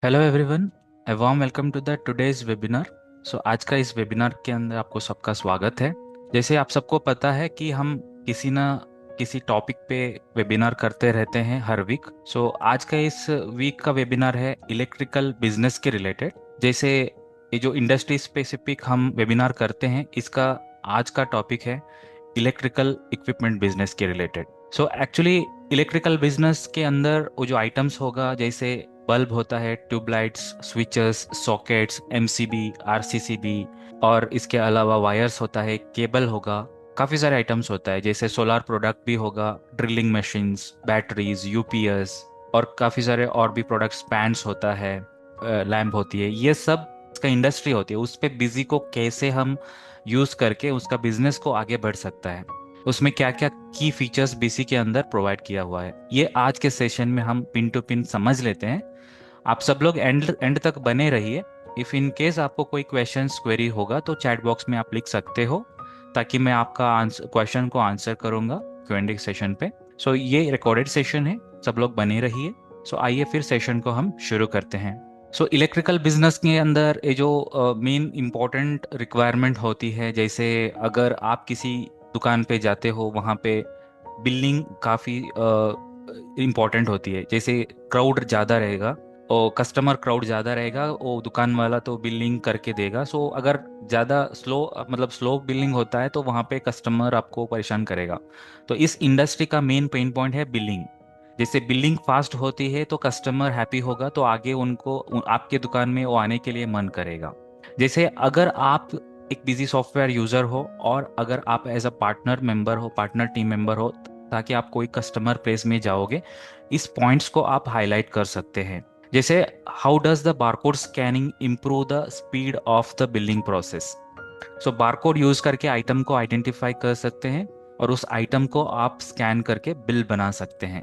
Hello everyone, a warm welcome to the today's webinar. आज का इस वेबिनार के अंदर आपको सबका स्वागत है। जैसे आप सबको पता है कि हम किसी ना किसी टॉपिक पे वेबिनार करते रहते हैं हर वीक। आज का इस वीक का वेबिनार है इलेक्ट्रिकल बिजनेस के रिलेटेड। जैसे ये जो इंडस्ट्री स्पेसिफिक हम वेबिनार करते हैं, इसका आज का टॉपिक है इलेक्ट्रिकल इक्विपमेंट बिजनेस के रिलेटेड। एक्चुअली इलेक्ट्रिकल बिजनेस के अंदर वो जो आइटम्स होगा, जैसे बल्ब होता है, tubelights, switches, sockets, MCB, RCCB, और इसके अलावा वायर्स होता है, केबल होगा, काफ़ी सारे आइटम्स होता है। जैसे सोलार प्रोडक्ट भी होगा, ड्रिलिंग मशीन्स, बैटरीज, यूपीएस, और काफ़ी सारे और भी प्रोडक्ट्स, पैंस होता है, लैम्प होती है। ये सब इसका इंडस्ट्री होती है। उस पे बिजी को कैसे हम यूज़ करके उसका बिजनेस को आगे बढ़ सकता है, उसमें क्या क्या की फीचर्स बीसी के अंदर प्रोवाइड किया हुआ है, ये आज के सेशन में हम पिन टू पिन समझ लेते हैं। आप सब लोग एंड एंड तक बने रहिए। इफ़ इन केस आपको कोई क्वेश्चंस क्वेरी होगा तो चैट बॉक्स में आप लिख सकते हो, ताकि मैं आपका आंसर क्वेश्चन को आंसर करूंगा क्वेंडी सेशन पे। ये रिकॉर्डेड सेशन है, सब लोग बने रहिए। आइए फिर सेशन को हम शुरू करते हैं। इलेक्ट्रिकल बिजनेस के अंदर ये जो मेन इम्पोर्टेंट रिक्वायरमेंट होती है, जैसे अगर आप किसी दुकान पे जाते हो, वहाँ पे बिल्डिंग काफ़ी इम्पोर्टेंट होती है। जैसे क्राउड ज़्यादा रहेगा और कस्टमर क्राउड ज़्यादा रहेगा, वो दुकान वाला तो बिलिंग करके देगा। अगर ज़्यादा स्लो, मतलब स्लो बिलिंग होता है, तो वहाँ पे कस्टमर आपको परेशान करेगा। तो इस इंडस्ट्री का मेन पेन पॉइंट है बिलिंग। जैसे बिलिंग फास्ट होती है तो कस्टमर हैप्पी होगा, तो आगे आपके दुकान में वो आने के लिए मन करेगा। जैसे अगर आप एक बिजी सॉफ्टवेयर यूजर हो, और अगर आप एज अ पार्टनर मेंबर हो, पार्टनर टीम मेंबर हो, ताकि आप कोई कस्टमर प्लेस में जाओगे, इस पॉइंट्स को आप हाईलाइट कर सकते हैं। जैसे how does the barcode scanning improve the speed of the billing process. Barcode use करके आइटम को आइडेंटिफाई कर सकते हैं, और उस आइटम को आप स्कैन करके बिल बना सकते हैं।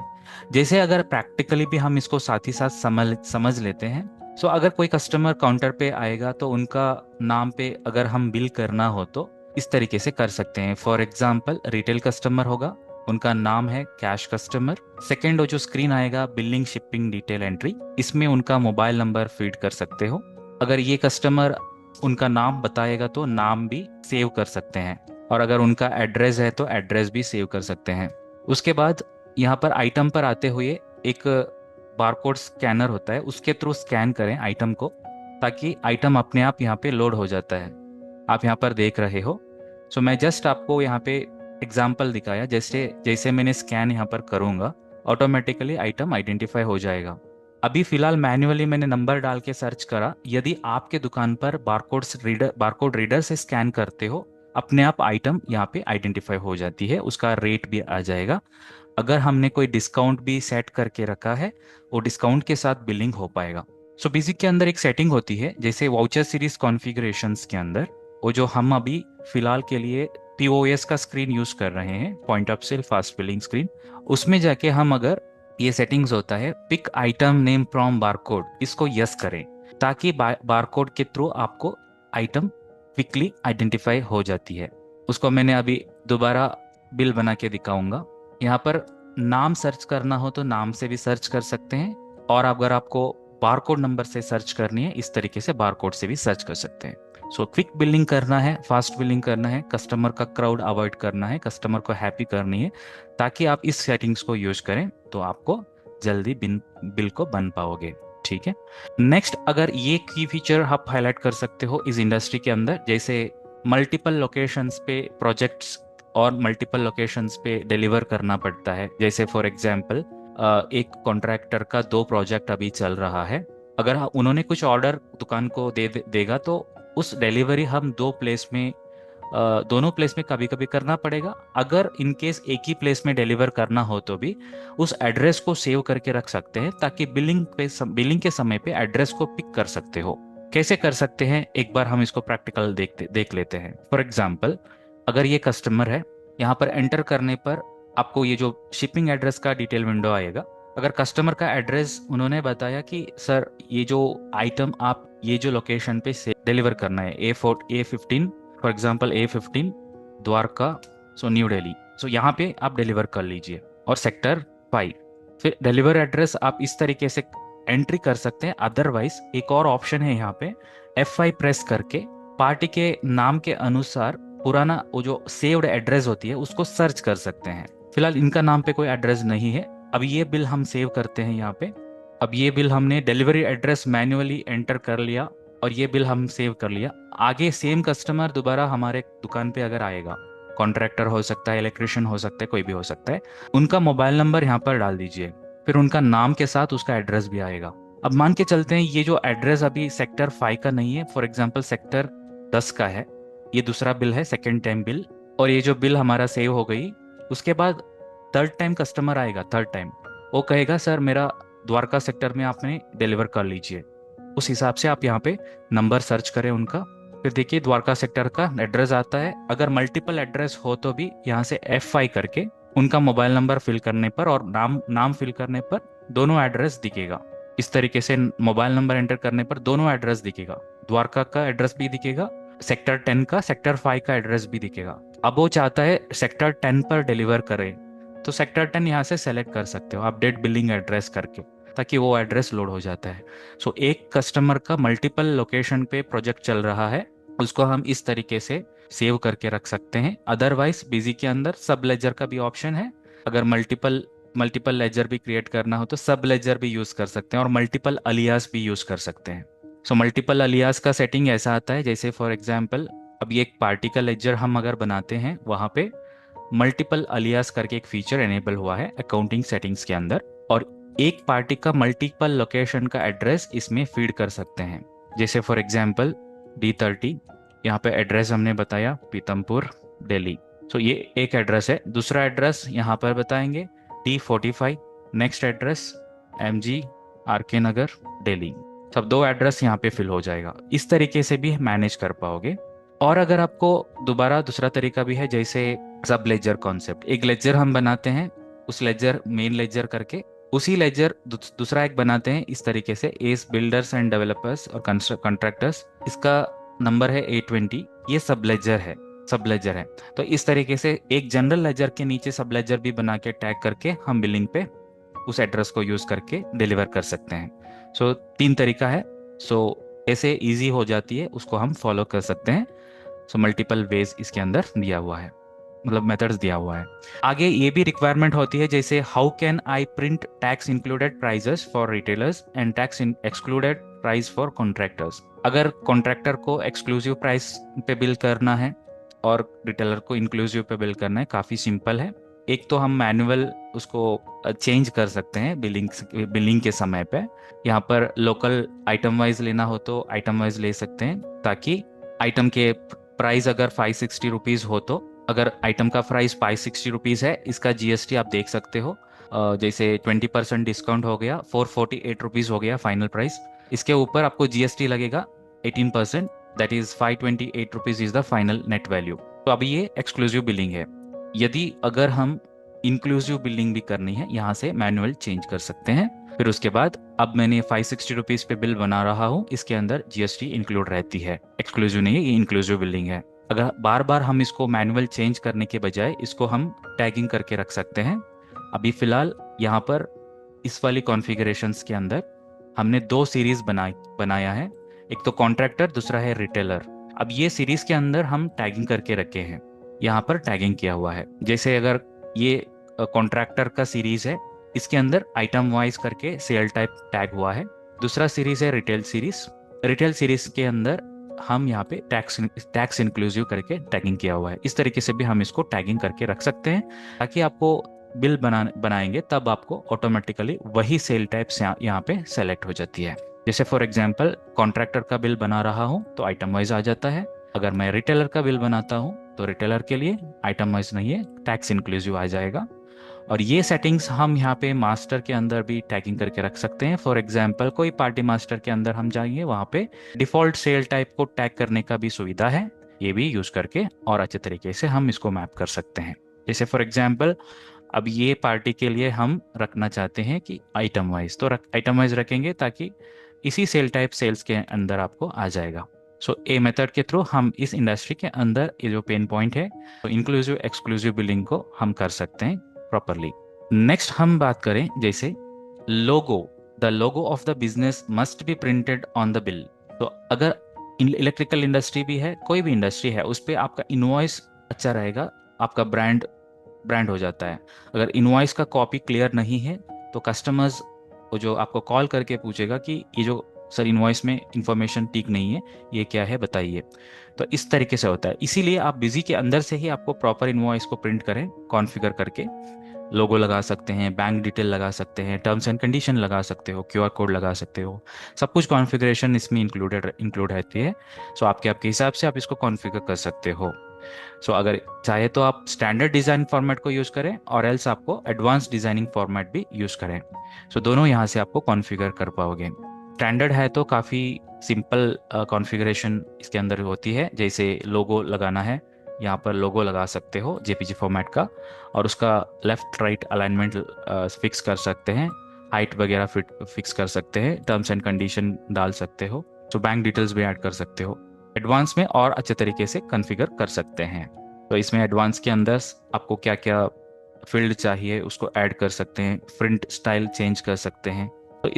जैसे अगर प्रैक्टिकली भी हम इसको साथ ही साथ समझ समझ लेते हैं। अगर कोई कस्टमर काउंटर पे आएगा तो उनका नाम पे अगर हम बिल करना हो तो इस तरीके से कर सकते हैं। फॉर एग्जाम्पल, रिटेल कस्टमर होगा, उनका नाम है कैश कस्टमर। सेकेंड वो जो स्क्रीन आएगा, बिलिंग शिपिंग डिटेल एंट्री, इसमें उनका मोबाइल नंबर फीड कर सकते हो। अगर ये कस्टमर उनका नाम बताएगा तो नाम भी सेव कर सकते हैं, और अगर उनका एड्रेस है तो एड्रेस भी सेव कर सकते हैं। उसके बाद यहाँ पर आइटम पर आते हुए एक बारकोड स्कैनर होता है, उसके थ्रू स्कैन करें आइटम को, ताकि आइटम अपने आप यहाँ पे लोड हो जाता है। आप यहाँ पर देख रहे हो। मैं जस्ट आपको यहाँ पे एग्जाम्पल दिखाया, जैसे जैसे मैंने स्कैन यहाँ पर करूँगा, ऑटोमेटिकली आइटम आइडेंटिफाई हो जाएगा। अभी फिलहाल मैन्युअली मैंने नंबर डाल के सर्च करा। यदि आपके दुकान पर बारकोड रीडर से स्कैन करते हो, अपने आप आइटम यहाँ पे आइडेंटिफाई हो जाती है, उसका रेट भी आ जाएगा। अगर हमने कोई डिस्काउंट भी सेट करके रखा है, वो डिस्काउंट के साथ बिलिंग हो पाएगा। बेसिक के अंदर एक सेटिंग होती है, जैसे वाउचर सीरीज कॉन्फ़िगरेशंस के अंदर, वो जो हम अभी फिलहाल के लिए पीओएस का स्क्रीन यूज कर रहे हैं, point of sale fast billing screen, उसमें जाके हम अगर ये सेटिंग्स होता है pick item name from barcode, इसको यस करें, ताकि बारकोड के थ्रू आपको आइटम क्विकली आइडेंटिफाई हो जाती है। उसको मैंने अभी दोबारा बिल बना के दिखाऊंगा। यहाँ पर नाम सर्च करना हो तो नाम से भी सर्च कर सकते हैं, और अगर आपको बारकोड नंबर से सर्च करनी है, इस तरीके से बारकोड से भी सर्च कर सकते हैं। क्विक बिलिंग करना है, फास्ट बिलिंग करना है, कस्टमर का क्राउड अवॉइड करना है, कस्टमर को हैप्पी करनी है, ताकि आप इस सेटिंग्स को यूज करें तो आपको जल्दी बिल को बन पाओगे। ठीक है। नेक्स्ट, अगर ये की फीचर आप हाईलाइट कर सकते हो इस इंडस्ट्री के अंदर, जैसे मल्टीपल लोकेशंस पे प्रोजेक्ट्स और मल्टीपल लोकेशंस पे डिलीवर करना पड़ता है। जैसे फॉर एग्जांपल, एक कॉन्ट्रैक्टर का 2 प्रोजेक्ट अभी चल रहा है। अगर उन्होंने कुछ ऑर्डर दुकान को देगा, तो उस डिलीवरी हम दोनों प्लेस में कभी कभी करना पड़ेगा। अगर इन केस एक ही प्लेस में डिलीवर करना हो तो भी उस एड्रेस को सेव करके रख सकते हैं, ताकि बिलिंग के समय पे एड्रेस को पिक कर सकते हो। कैसे कर सकते हैं, एक बार हम इसको प्रैक्टिकल देख लेते हैं। फॉर एग्जाम्पल, अगर ये कस्टमर है, यहाँ पर एंटर करने पर आपको ये जो शिपिंग एड्रेस का डिटेल विंडो आएगा। अगर कस्टमर का एड्रेस उन्होंने बताया कि सर, ये जो आइटम आप ये जो लोकेशन पे से डिलीवर करना है, A15, for example A15 Dwarka, new Delhi, यहाँ पे आप डिलीवर कर लीजिए, और सेक्टर 5। फिर डिलीवर एड्रेस आप इस तरीके से एंट्री कर सकते हैं। अदरवाइज एक और ऑप्शन है यहाँ पे, F5 प्रेस करके पार्टी के नाम के अनुसार पुराना वो जो सेव्ड एड्रेस होती है उसको सर्च कर सकते हैं। फिलहाल इनका नाम पे कोई एड्रेस नहीं है। अब ये बिल हम सेव करते हैं यहाँ पे। अब ये बिल हमने डिलीवरी एड्रेस मैन्युअली एंटर कर लिया और ये बिल हम सेव कर लिया। आगे सेम कस्टमर दोबारा हमारे दुकान पे अगर आएगा, कॉन्ट्रैक्टर हो सकता है, इलेक्ट्रिशियन हो सकता है, कोई भी हो सकता है, उनका मोबाइल नंबर यहाँ पर डाल दीजिए, फिर उनका नाम के साथ उसका एड्रेस भी आएगा। अब मान के चलते हैं ये जो एड्रेस अभी सेक्टर 5 का नहीं है, फॉर एग्जाम्पल सेक्टर 10 का है, ये दूसरा बिल है, सेकेंड टाइम बिल, और ये जो बिल हमारा सेव हो गई, उसके बाद थर्ड टाइम कस्टमर आएगा, थर्ड टाइम वो कहेगा सर मेरा द्वारका सेक्टर में आपने डिलीवर कर लीजिए। उस हिसाब से आप यहाँ पे नंबर सर्च करें उनका, फिर देखिए द्वारका सेक्टर का एड्रेस आता है। अगर मल्टीपल एड्रेस हो तो भी यहाँ से F5 करके उनका मोबाइल नंबर फिल करने पर और नाम नाम फिल करने पर दोनों एड्रेस दिखेगा। इस तरीके से मोबाइल नंबर एंटर करने पर दोनों एड्रेस दिखेगा, द्वारका का एड्रेस भी दिखेगा, सेक्टर 10 का, सेक्टर 5 का एड्रेस भी दिखेगा। अब वो चाहता है सेक्टर 10 पर डिलीवर करे, तो सेक्टर 10 यहाँ से सेलेक्ट कर सकते हो अपडेट बिलिंग एड्रेस करके, ताकि वो एड्रेस लोड हो जाता है। सो एक कस्टमर का मल्टीपल लोकेशन पे प्रोजेक्ट चल रहा है, उसको हम इस तरीके से सेव करके रख सकते हैं। अदरवाइज बिजी के अंदर सब लेजर का भी ऑप्शन है। अगर मल्टीपल मल्टीपल लेजर भी क्रिएट करना हो तो सब लेजर भी यूज कर सकते हैं और मल्टीपल अलियास भी यूज कर सकते हैं। सो मल्टीपल अलियास का सेटिंग ऐसा आता है, जैसे फॉर एग्जांपल अब ये एक पार्टी का लेजर हम अगर बनाते हैं, वहां पे मल्टीपल अलियास करके एक फीचर एनेबल हुआ है अकाउंटिंग सेटिंग्स के अंदर, और एक पार्टी का मल्टीपल लोकेशन का एड्रेस इसमें फीड कर सकते हैं। जैसे फॉर एग्जांपल D30, यहाँ पे एड्रेस हमने बताया पीतमपुर दिल्ली, सो ये एक एड्रेस है। दूसरा एड्रेस यहाँ पर बताएंगे D45, next address MG RK नगर दिल्ली। सब दो एड्रेस यहाँ पे फिल हो जाएगा। इस तरीके से भी मैनेज कर पाओगे। और अगर आपको दोबारा दूसरा तरीका भी है, जैसे सब लेजर कॉन्सेप्ट, एक लेजर हम बनाते हैं, उस लेजर मेन लेजर करके उसी लेजर दूसरा एक बनाते हैं इस तरीके से, एस बिल्डर्स एंड डेवलपर्स और कॉन्ट्रैक्टर्स, इसका नंबर है A20, ये सब लेजर है, सब लेजर है। तो इस तरीके से एक जनरल लेजर के नीचे सब लेजर भी बना के टैग करके हम बिलिंग पे उस एड्रेस को यूज करके डिलीवर कर सकते हैं। सो 3 तरीका है। सो ऐसे इजी हो जाती है, उसको हम फॉलो कर सकते हैं। सो मल्टीपल वेज इसके अंदर दिया हुआ है, मतलब मेथड्स दिया हुआ है। आगे ये भी रिक्वायरमेंट होती है, जैसे how can I print tax included prices for retailers and tax excluded price for contractors. अगर कॉन्ट्रैक्टर को एक्सक्लूसिव प्राइस पे बिल करना है और रिटेलर को इंक्लूसिव पे बिल करना है, काफ़ी सिंपल है। एक तो हम मैनुअल उसको चेंज कर सकते हैं बिलिंग के समय पे। यहाँ पर लोकल आइटम वाइज लेना हो तो आइटम वाइज ले सकते हैं, ताकि आइटम के प्राइस अगर 560 रुपीज़ हो तो अगर आइटम का प्राइस 560 रुपीज़ है, इसका GST आप देख सकते हो। जैसे 20% डिस्काउंट हो गया, 448 रुपीज़ हो गया फाइनल प्राइस। इसके ऊपर आपको GST लगेगा 18%, that is 528 rupees is the final net value. तो अभी ये एक्सक्लूसिव बिलिंग है। यदि अगर हम इंक्लूसिव बिलिंग भी करनी है, यहाँ से मैनुअल चेंज कर सकते हैं। फिर उसके बाद अब मैंने 560 रुपीज़ पे बिल बना रहा हूँ, इसके अंदर GST इंक्लूड रहती है, एक्सक्लूसिव नहीं है, ये इंक्लूसिव बिलिंग है। अगर बार बार हम इसको मैनुअल चेंज करने के बजाय इसको हम टैगिंग करके रख सकते हैं। अभी फिलहाल यहाँ पर इस वाली कॉन्फ़िगरेशंस के अंदर हमने 2 सीरीज बनाया है, एक तो कॉन्ट्रैक्टर, दूसरा है रिटेलर। अब ये सीरीज के अंदर हम टैगिंग करके रखे हैं, यहाँ पर टैगिंग किया हुआ है। जैसे अगर ये कॉन्ट्रैक्टर का सीरीज है, इसके अंदर आइटम वाइज करके सेल टाइप टैग हुआ है। दूसरा सीरीज है रिटेल सीरीज, रिटेल सीरीज के अंदर हम यहाँ पे टैक्स इंक्लूसिव करके टैगिंग किया हुआ है। इस तरीके से भी हम इसको टैगिंग करके रख सकते हैं, ताकि आपको बिल बनाएंगे तब आपको ऑटोमेटिकली वही सेल टाइप्स यहाँ पे सेलेक्ट हो जाती है। जैसे फॉर एग्जांपल कॉन्ट्रैक्टर का बिल बना रहा हूँ तो आइटम वाइज आ जाता है। अगर मैं रिटेलर का बिल बनाता हूँ तो रिटेलर के लिए आइटम वाइज नहीं है, टैक्स इंक्लूसिव आ जाएगा। और ये सेटिंग्स हम यहाँ पे मास्टर के अंदर भी टैगिंग करके रख सकते हैं। फॉर एग्जांपल कोई पार्टी मास्टर के अंदर हम जाएंगे, वहाँ पे डिफॉल्ट सेल टाइप को टैग करने का भी सुविधा है, ये भी यूज करके और अच्छे तरीके से हम इसको मैप कर सकते हैं। जैसे फॉर एग्जाम्पल अब ये पार्टी के लिए हम रखना चाहते हैं कि आइटम वाइज, तो आइटम वाइज रखेंगे ताकि इसी सेल टाइप सेल्स के अंदर आपको आ जाएगा। सो ए मेथड के थ्रू हम इस इंडस्ट्री के अंदर ये जो पेन पॉइंट है, तो इंक्लूसिव एक्सक्लूसिव बिलिंग को हम कर सकते हैं प्रॉपरली। नेक्स्ट हम बात करें जैसे logo. The logo of the business must be printed on the bill. तो अगर इलेक्ट्रिकल इंडस्ट्री भी है, कोई भी इंडस्ट्री है, उस पर आपका इनवॉइस अच्छा रहेगा, आपका ब्रांड ब्रांड हो जाता है। अगर इनवॉइस का कॉपी क्लियर नहीं है तो कस्टमर्स जो आपको कॉल करके पूछेगा कि ये जो सर इनवॉइस में इंफॉर्मेशन ठीक नहीं है, ये क्या है बताइए। तो इस तरीके से होता है, इसीलिए आप बिजी के अंदर से ही आपको प्रॉपर इनवॉइस को प्रिंट करें, कॉन्फ़िगर करके लोगो लगा सकते हैं, बैंक डिटेल लगा सकते हैं, टर्म्स एंड कंडीशन लगा सकते हो, क्यूआर कोड लगा सकते हो। सब कुछ कॉन्फ़िगरेशन इसमें इंक्लूड रहती है। सो आपके आपके हिसाब से आप इसको कॉन्फ़िगर कर सकते हो। सो अगर चाहे तो आप स्टैंडर्ड डिज़ाइन फॉर्मेट को यूज़ करें और एल्स आपको एडवांस डिज़ाइनिंग फॉर्मेट भी यूज़ करें। सो दोनों यहाँ से आपको कॉन्फ़िगर कर पाओगे। स्टैंडर्ड है तो काफ़ी सिंपल कॉन्फ़िगरेशन इसके अंदर होती है, जैसे लोगो लगाना है, यहाँ पर लोगो लगा सकते हो जेपीजी फॉर्मेट का, और उसका लेफ्ट राइट अलाइनमेंट फिक्स कर सकते हैं, हाइट वगैरह फिक्स कर सकते हैं, टर्म्स एंड कंडीशन डाल सकते हो, तो बैंक डिटेल्स भी ऐड कर सकते हो। एडवांस में और अच्छे तरीके से कॉन्फ़िगर कर सकते हैं। तो इसमें एडवांस के अंदर आपको क्या क्या फील्ड चाहिए उसको ऐड कर सकते हैं, प्रिंट स्टाइल चेंज कर सकते हैं। तो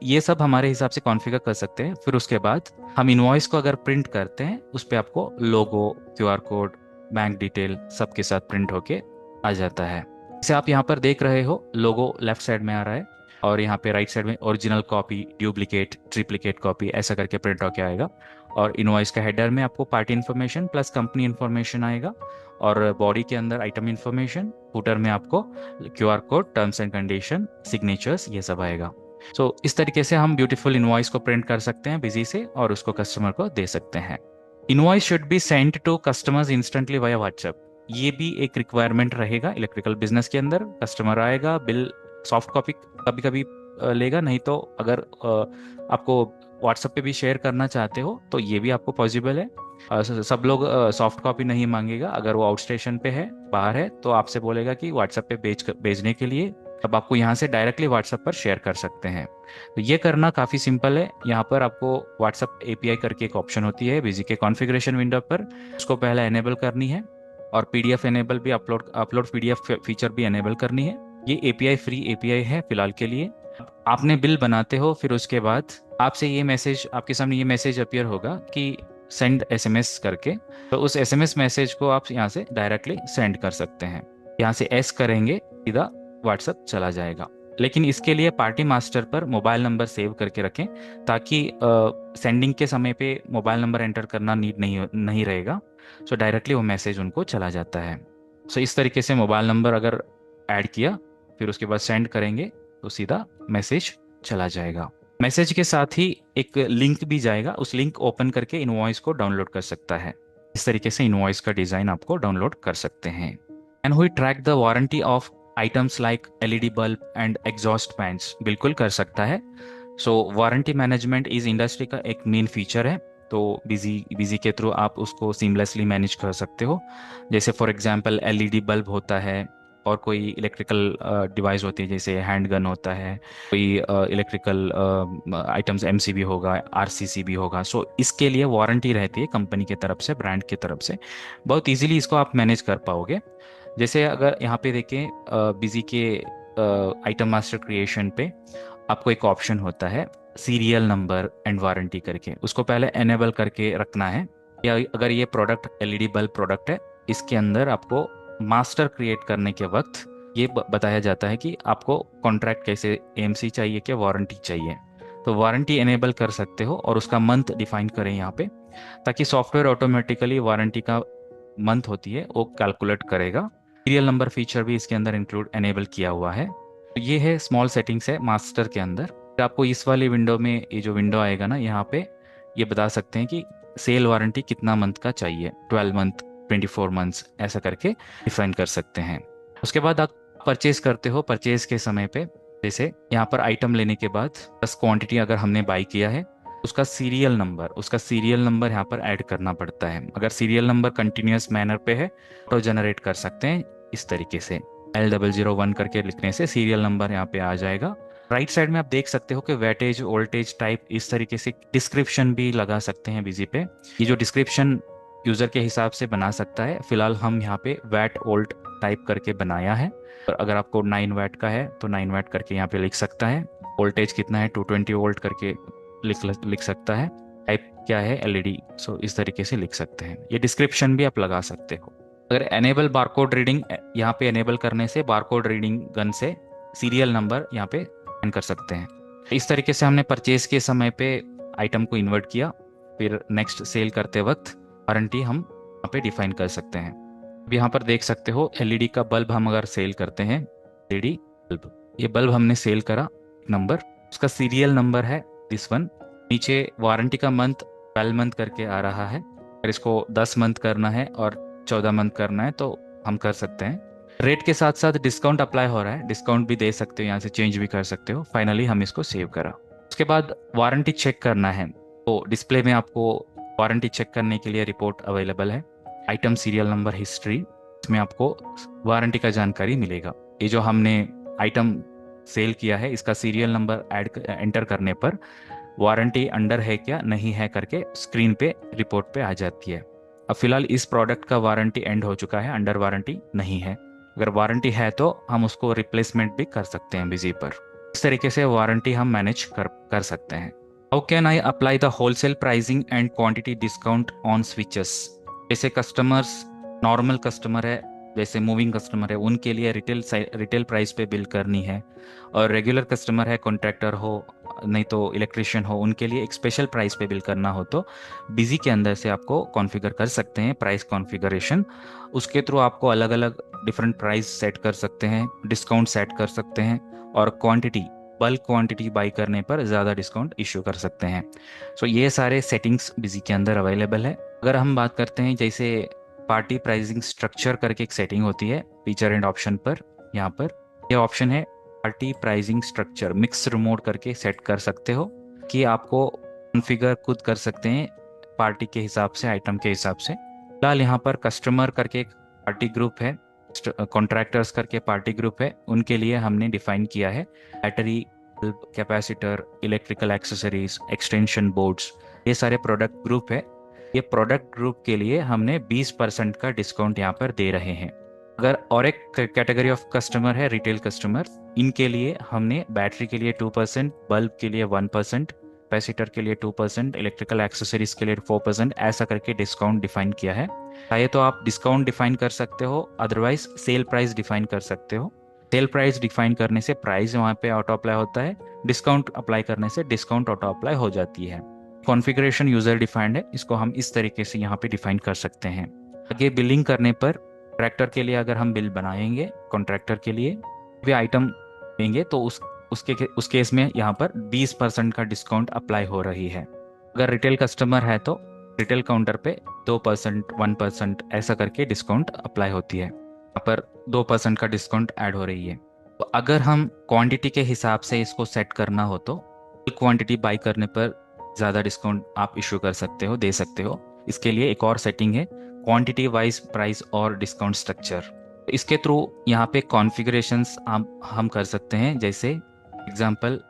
ये सब हमारे हिसाब से कॉन्फ़िगर कर सकते हैं। फिर उसके बाद हम इनवॉइस को अगर प्रिंट करते हैं, उस पर आपको लोगो, क्यूआर कोड, बैंक डिटेल सबके साथ प्रिंट होके आ जाता है। जैसे आप यहाँ पर देख रहे हो, लोगो लेफ्ट साइड में आ रहा है और यहाँ पे राइट साइड में original copy, duplicate, triplicate copy ऐसा करके प्रिंट होके आएगा। और इनवॉइस का हेडर में आपको party information plus company information आएगा, और बॉडी के अंदर आइटम इन्फॉर्मेशन, फुटर में आपको QR code, terms and condition, signatures, ये सब आएगा। सो इस तरीके से हम ब्यूटीफुल इनवॉइस को प्रिंट कर सकते हैं बिजी से और उसको कस्टमर को दे सकते हैं। Invoice should be send to customers instantly via WhatsApp. ये भी एक रिक्वायरमेंट रहेगा इलेक्ट्रिकल बिजनेस के अंदर। कस्टमर आएगा, बिल सॉफ्ट कॉपी कभी कभी लेगा, नहीं तो अगर आपको व्हाट्सएप पे भी शेयर करना चाहते हो तो ये भी आपको पॉसिबल है। सब लोग सॉफ्ट कॉपी नहीं मांगेगा, अगर वो आउट स्टेशन पे है, बाहर है, तो आपसे बोलेगा कि व्हाट्सएप पे भेजने के लिए, तब आपको यहाँ से डायरेक्टली व्हाट्सएप पर शेयर कर सकते हैं। तो ये करना काफ़ी सिंपल है। यहाँ पर आपको व्हाट्सएप एपीआई करके एक ऑप्शन होती है बिजी के कॉन्फ़िगरेशन विंडो पर, उसको पहले एनेबल करनी है, और पीडीएफ एनेबल भी, अपलोड पीडीएफ फीचर भी एनेबल करनी है। ये एपीआई फ्री एपीआई है फिलहाल के लिए। आपने बिल बनाते हो, फिर उसके बाद आपसे ये मैसेज, आपके सामने ये मैसेज अपीयर होगा कि सेंड एसएमएस करके। तो उस एसएमएस मैसेज को आप यहाँ से डायरेक्टली सेंड कर सकते हैं। यहाँ से एस करेंगे, सीधा व्हाट्सएप चला जाएगा। लेकिन इसके लिए पार्टी मास्टर पर मोबाइल नंबर सेव करके रखें, ताकि सेंडिंग के समय पे मोबाइल नंबर एंटर करना नीड नहीं रहेगा। सो डायरेक्टली वो मैसेज उनको चला जाता है। सो इस तरीके से मोबाइल नंबर अगर ऐड किया, फिर उसके बाद सेंड करेंगे, तो सीधा मैसेज चला जाएगा। मैसेज के साथ ही एक लिंक भी जाएगा, उस लिंक ओपन करके इनवॉइस को डाउनलोड कर सकता है। इस तरीके से इनवॉइस का डिज़ाइन आपको डाउनलोड कर सकते हैं। And we track the warranty of items like LED bulb and exhaust fans, बिल्कुल कर सकता है। सो वारंटी मैनेजमेंट इस इंडस्ट्री का एक मेन फीचर है, तो बिजी के थ्रू आप उसको सीमलेसली मैनेज कर सकते हो। जैसे फॉर एग्जांपल एलईडी बल्ब होता है, और कोई इलेक्ट्रिकल डिवाइस होती है, जैसे हैंड गन होता है, कोई इलेक्ट्रिकल आइटम्स एमसीबी होगा, आरसीसीबी होगा। सो इसके लिए वारंटी रहती है कंपनी की तरफ से, ब्रांड की तरफ से। बहुत इजीली इसको आप मैनेज कर पाओगे। जैसे अगर यहाँ पे देखें, बिजी के आइटम मास्टर क्रिएशन पे आपको एक ऑप्शन होता है सीरियल नंबर एंड वारंटी करके, उसको पहले एनेबल करके रखना है। या अगर ये प्रोडक्ट एलईडी बल्ब प्रोडक्ट है, इसके अंदर आपको मास्टर क्रिएट करने के वक्त ये बताया जाता है कि आपको कॉन्ट्रैक्ट कैसे, एएमसी चाहिए क्या वारंटी चाहिए। तो वारंटी एनेबल कर सकते हो और उसका मंथ डिफाइन करें यहाँ पे, ताकि सॉफ्टवेयर ऑटोमेटिकली वारंटी का मंथ होती है वो कैलकुलेट करेगा। सीरियल नंबर फीचर भी इसके अंदर इंक्लूड एनेबल किया हुआ है। तो ये है स्मॉल सेटिंग्स है मास्टर के अंदर। फिर आपको इस वाली विंडो में, ये जो विंडो आएगा ना, यहाँ पे ये बता सकते हैं कि सेल वारंटी कितना मंथ का चाहिए, 12 मंथ, 24 मंथ्स, ऐसा करके डिफाइन कर सकते हैं। उसके बाद आप परचेज करते हो, परचेज के समय पे जैसे यहाँ पर आइटम लेने के बाद बस क्वांटिटी अगर हमने बाई किया है, उसका सीरियल नंबर यहाँ पर ऐड करना पड़ता है। अगर सीरियल नंबर कंटिन्यूस मैनर पे है तो जनरेट कर सकते हैं इस तरीके से, L001 करके लिखने से सीरियल नंबर यहाँ पे आ जाएगा। राइट साइड में आप देख सकते हो कि वेटेज, वोल्टेज, टाइप, इस तरीके से डिस्क्रिप्शन भी लगा सकते हैं बिजी पे। ये जो डिस्क्रिप्शन यूजर के हिसाब से बना सकता है, फिलहाल हम यहाँ पे वैट, वोल्ट, टाइप करके बनाया है। और अगर आपको 9 वैट का है तो 9 वैट करके यहाँ पे लिख सकता है। वोल्टेज कितना है 220 वोल्ट करके लिख सकता है। टाइप क्या है एलईडी, सो इस तरीके से लिख सकते हैं। ये डिस्क्रिप्शन भी आप लगा सकते हो। अगर एनेबल बारकोड रीडिंग, यहाँ पे एनेबल करने से बारकोड रीडिंग गन से सीरियल नंबर यहाँ पे एंड कर सकते हैं। इस तरीके से हमने परचेज के समय पे आइटम को इन्वर्ट किया। फिर नेक्स्ट सेल करते वक्त वारंटी हम यहाँ पे डिफाइन कर सकते हैं। अब यहाँ पर देख सकते हो एलईडी का बल्ब हम अगर सेल करते हैं, एलईडी बल्ब, ये बल्ब हमने सेल करा नंबर, उसका सीरियल नंबर है दिस वन। नीचे वारंटी का मंथ 12 मंथ करके आ रहा है। अगर इसको 10 मंथ करना है और 14 मंथ करना है तो हम कर सकते हैं। रेट के साथ साथ डिस्काउंट अप्लाई हो रहा है, डिस्काउंट भी दे सकते हो, यहाँ से चेंज भी कर सकते हो। फाइनली हम इसको सेव करा। उसके बाद वारंटी चेक करना है तो डिस्प्ले में आपको वारंटी चेक करने के लिए रिपोर्ट अवेलेबल है। आइटम सीरियल नंबर हिस्ट्री, इसमें आपको वारंटी का जानकारी मिलेगा। ये जो हमने आइटम सेल किया है इसका सीरियल नंबर एंटर करने पर वारंटी अंडर है क्या नहीं है करके स्क्रीन पे रिपोर्ट पे आ जाती है। अब फिलहाल इस प्रोडक्ट का वारंटी एंड हो चुका है, अंडर वारंटी नहीं है। अगर वारंटी है तो हम उसको रिप्लेसमेंट भी कर सकते हैं बिजी पर। इस तरीके से वारंटी हम मैनेज कर सकते हैं। How can I apply the wholesale pricing and quantity discount on switches. जैसे कस्टमर्स नॉर्मल कस्टमर है, जैसे मूविंग कस्टमर है, उनके लिए रिटेल प्राइस पे बिल करनी है। और रेगुलर कस्टमर है, कॉन्ट्रैक्टर हो नहीं तो इलेक्ट्रिशियन हो, उनके लिए एक स्पेशल प्राइस पे बिल करना हो तो बिजी के अंदर से आपको कॉन्फ़िगर कर सकते हैं प्राइस कॉन्फ़िगरेशन। उसके थ्रू आपको अलग अलग डिफरेंट प्राइस सेट कर सकते हैं, डिस्काउंट सेट कर सकते हैं, और क्वांटिटी बल्क क्वांटिटी बाई करने पर ज़्यादा डिस्काउंट इश्यू कर सकते हैं। सो ये सारे सेटिंग्स बिजी के अंदर अवेलेबल है। अगर हम बात करते हैं जैसे पार्टी प्राइसिंग स्ट्रक्चर करके एक सेटिंग होती है फीचर एंड ऑप्शन पर, यहाँ पर यह ऑप्शन है party pricing structure mixed mode करके सेट कर सकते हो कि आपको कॉन्फ़िगर खुद कर सकते हैं पार्टी के हिसाब से, आइटम के हिसाब से। फिलहाल यहाँ पर कस्टमर करके एक पार्टी ग्रुप है, कॉन्ट्रैक्टर्स करके पार्टी ग्रुप है, उनके लिए हमने डिफाइन किया है battery, capacitor, electrical accessories, extension boards, ये सारे प्रोडक्ट ग्रुप है। ये प्रोडक्ट ग्रुप के लिए हमने 20% का डिस्काउंट यहाँ पर दे रहे हैं। अगर और एक कैटेगरी ऑफ कस्टमर है रिटेल कस्टमर, इनके लिए हमने बैटरी के लिए 2%, बल्ब के लिए 1%, कैपेसिटर के लिए 2%, इलेक्ट्रिकल एक्सेसरीज के लिए 4%, ऐसा करके डिस्काउंट डिफाइन किया है। चाहे तो आप डिस्काउंट डिफाइन कर सकते हो, अदरवाइज सेल प्राइस डिफाइन कर सकते हो। सेल प्राइस डिफाइन करने से प्राइस वहाँ पे ऑटो अप्लाई होता है, डिस्काउंट अप्लाई करने से डिस्काउंट ऑटो अप्लाई हो जाती है। कॉन्फ़िगरेशन यूजर डिफाइंड है, इसको हम इस तरीके से यहाँ पे डिफाइन कर सकते हैं। आगे बिलिंग करने पर कॉन्ट्रैक्टर के लिए अगर हम बिल बनाएंगे, कॉन्ट्रैक्टर के लिए भी आइटम देंगे तो उस केस में यहाँ पर 20% का डिस्काउंट अप्लाई हो रही है। अगर रिटेल कस्टमर है तो रिटेल काउंटर पे 2%, 1% ऐसा करके डिस्काउंट अप्लाई होती है। यहाँ पर 2% का डिस्काउंट ऐड हो रही है। तो अगर हम क्वांटिटी के हिसाब से इसको सेट करना हो तो क्वांटिटी बाई करने पर ज़्यादा डिस्काउंट आप इशू कर सकते हो, दे सकते हो। इसके लिए एक और सेटिंग है क्वांटिटी वाइज प्राइस और डिस्काउंट स्ट्रक्चर। इसके थ्रू यहाँ पे कॉन्फ़िगरेशंस हम कर सकते हैं, जैसे एग्जांपल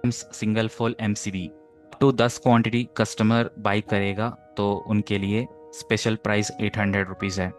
सिंगल फोल MCB तो 10 क्वांटिटी कस्टमर बाई करेगा तो उनके लिए स्पेशल प्राइस 800 रुपीज़ है।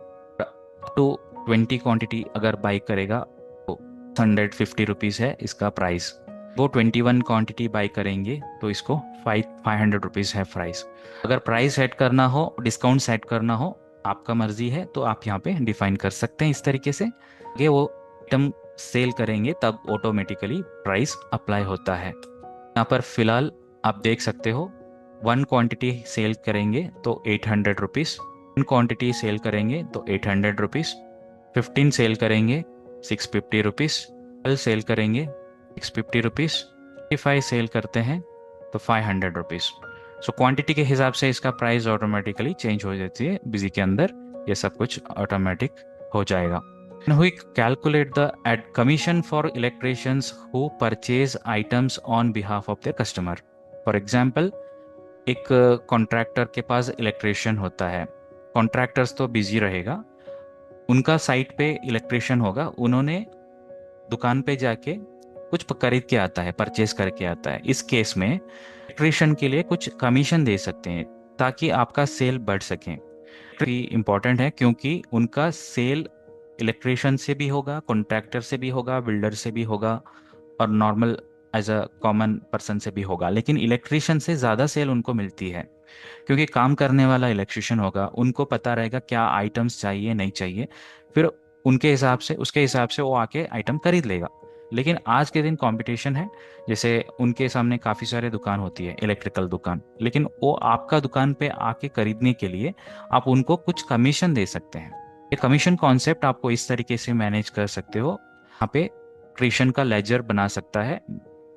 टू 20 क्वांटिटी अगर बाई करेगा तो 150 रुपीज़ है इसका प्राइस। वो 21 क्वांटिटी बाई करेंगे तो इसको 500 रुपीज़ है प्राइस। अगर प्राइस सेट करना हो, डिस्काउंट सेट करना हो, आपका मर्जी है तो आप यहाँ पे डिफाइन कर सकते हैं इस तरीके से। आगे वो आइटम सेल करेंगे तब ऑटोमेटिकली प्राइस अप्लाई होता है। यहाँ पर फिलहाल आप देख सकते हो 1 क्वांटिटी सेल करेंगे तो 800 रुपीज़, 1 क्वांटिटी सेल करेंगे तो 800 रुपीज़, 15 सेल करेंगे 650 रुपीज़, 12 सेल करेंगे 650 रुपीज़, 55 सेल करते हैं तो 500 रुपीज़। सो क्वांटिटी के हिसाब से इसका प्राइस ऑटोमेटिकली चेंज हो जाती है बिजी के अंदर, ये सब कुछ ऑटोमेटिक हो जाएगा। And we calculate the commission for electricians who purchase items on behalf of their customer. For example, एक कॉन्ट्रैक्टर के पास इलेक्ट्रिशियन होता है, कॉन्ट्रैक्टर्स तो बिजी रहेगा, उनका साइट पे इलेक्ट्रिशियन होगा, उन्होंने दुकान पे जाके कुछ खरीद के आता है, परचेज करके आता है। इस केस में इलेक्ट्रिशियन के लिए कुछ कमीशन दे सकते हैं ताकि आपका सेल बढ़ सके। इम्पॉर्टेंट है क्योंकि उनका सेल इलेक्ट्रिशियन से भी होगा, कॉन्ट्रैक्टर से भी होगा, बिल्डर से भी होगा, और normal as a common person से भी होगा। लेकिन इलेक्ट्रिशियन से ज़्यादा सेल उनको मिलती है, क्योंकि काम करने वाला इलेक्ट्रिशियन होगा, उनको पता रहेगा क्या आइटम्स चाहिए नहीं चाहिए, फिर उनके हिसाब से उसके हिसाब से वो आके आइटम खरीद लेगा। लेकिन आज के दिन कंपटीशन है, जैसे उनके सामने काफ़ी सारे दुकान होती है, इलेक्ट्रिकल दुकान, लेकिन वो आपका दुकान पे आके खरीदने के लिए आप उनको कुछ कमीशन दे सकते हैं। ये कमीशन कॉन्सेप्ट आपको इस तरीके से मैनेज कर सकते हो। यहाँ पे इलेक्ट्रिशियन का लेजर बना सकता है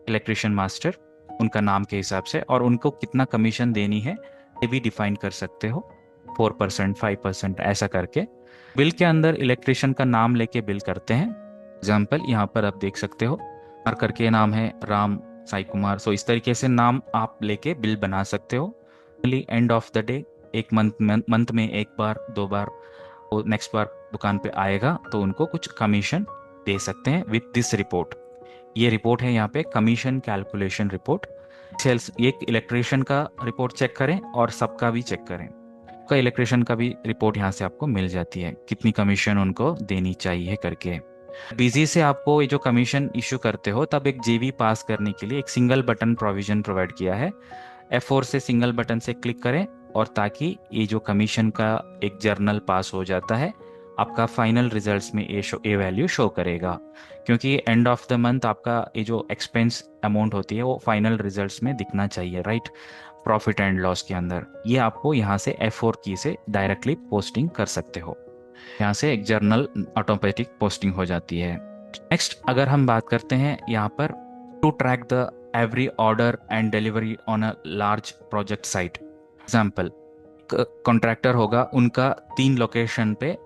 इलेक्ट्रिशियन मास्टर, उनका नाम के हिसाब से, और उनको कितना कमीशन देनी है ये भी डिफाइन कर सकते हो, 4%, 5% ऐसा करके। बिल के अंदर इलेक्ट्रिशियन का नाम लेके बिल करते हैं। एग्जाम्पल यहाँ पर आप देख सकते हो, और करके नाम है राम साई कुमार। सो इस तरीके से नाम आप लेके बिल बना सकते हो। एंड ऑफ द डे, एक मंथ में एक बार दो बार वो नेक्स्ट बार दुकान पे आएगा तो उनको कुछ कमीशन दे सकते हैं विथ दिस रिपोर्ट। ये रिपोर्ट है यहाँ पे कमीशन कैलकुलेशन रिपोर्ट। सेल्स एक इलेक्ट्रिशियन का रिपोर्ट चेक करें और सबका भी चेक करें, का इलेक्ट्रिशियन का भी रिपोर्ट यहाँ से आपको मिल जाती है, कितनी कमीशन उनको देनी चाहिए करके। बिजी से आपको ये जो कमीशन इशू करते हो, तब एक जेवी पास करने के लिए एक सिंगल बटन प्रोविजन प्रोवाइड किया है। F4 से सिंगल बटन से क्लिक करें, और ताकि ये जो कमीशन का एक जर्नल पास हो जाता है, आपका फाइनल रिजल्ट्स में ये वैल्यू शो करेगा। क्योंकि एंड ऑफ द मंथ आपका ये जो एक्सपेंस अमाउंट होती है वो फाइनल रिजल्ट्स में दिखना चाहिए, राइट, प्रॉफिट एंड लॉस के अंदर। ये आपको यहाँ से F4 की से डायरेक्टली पोस्टिंग कर सकते हो। यहाँ से एक जर्नल ऑटोमेटिक पोस्टिंग हो जाती है। नेक्स्ट अगर हम बात करते हैं यहाँ पर, to track the every order and delivery on a large project site. Example, contractor होगा, उनका 3 लोकेशन पे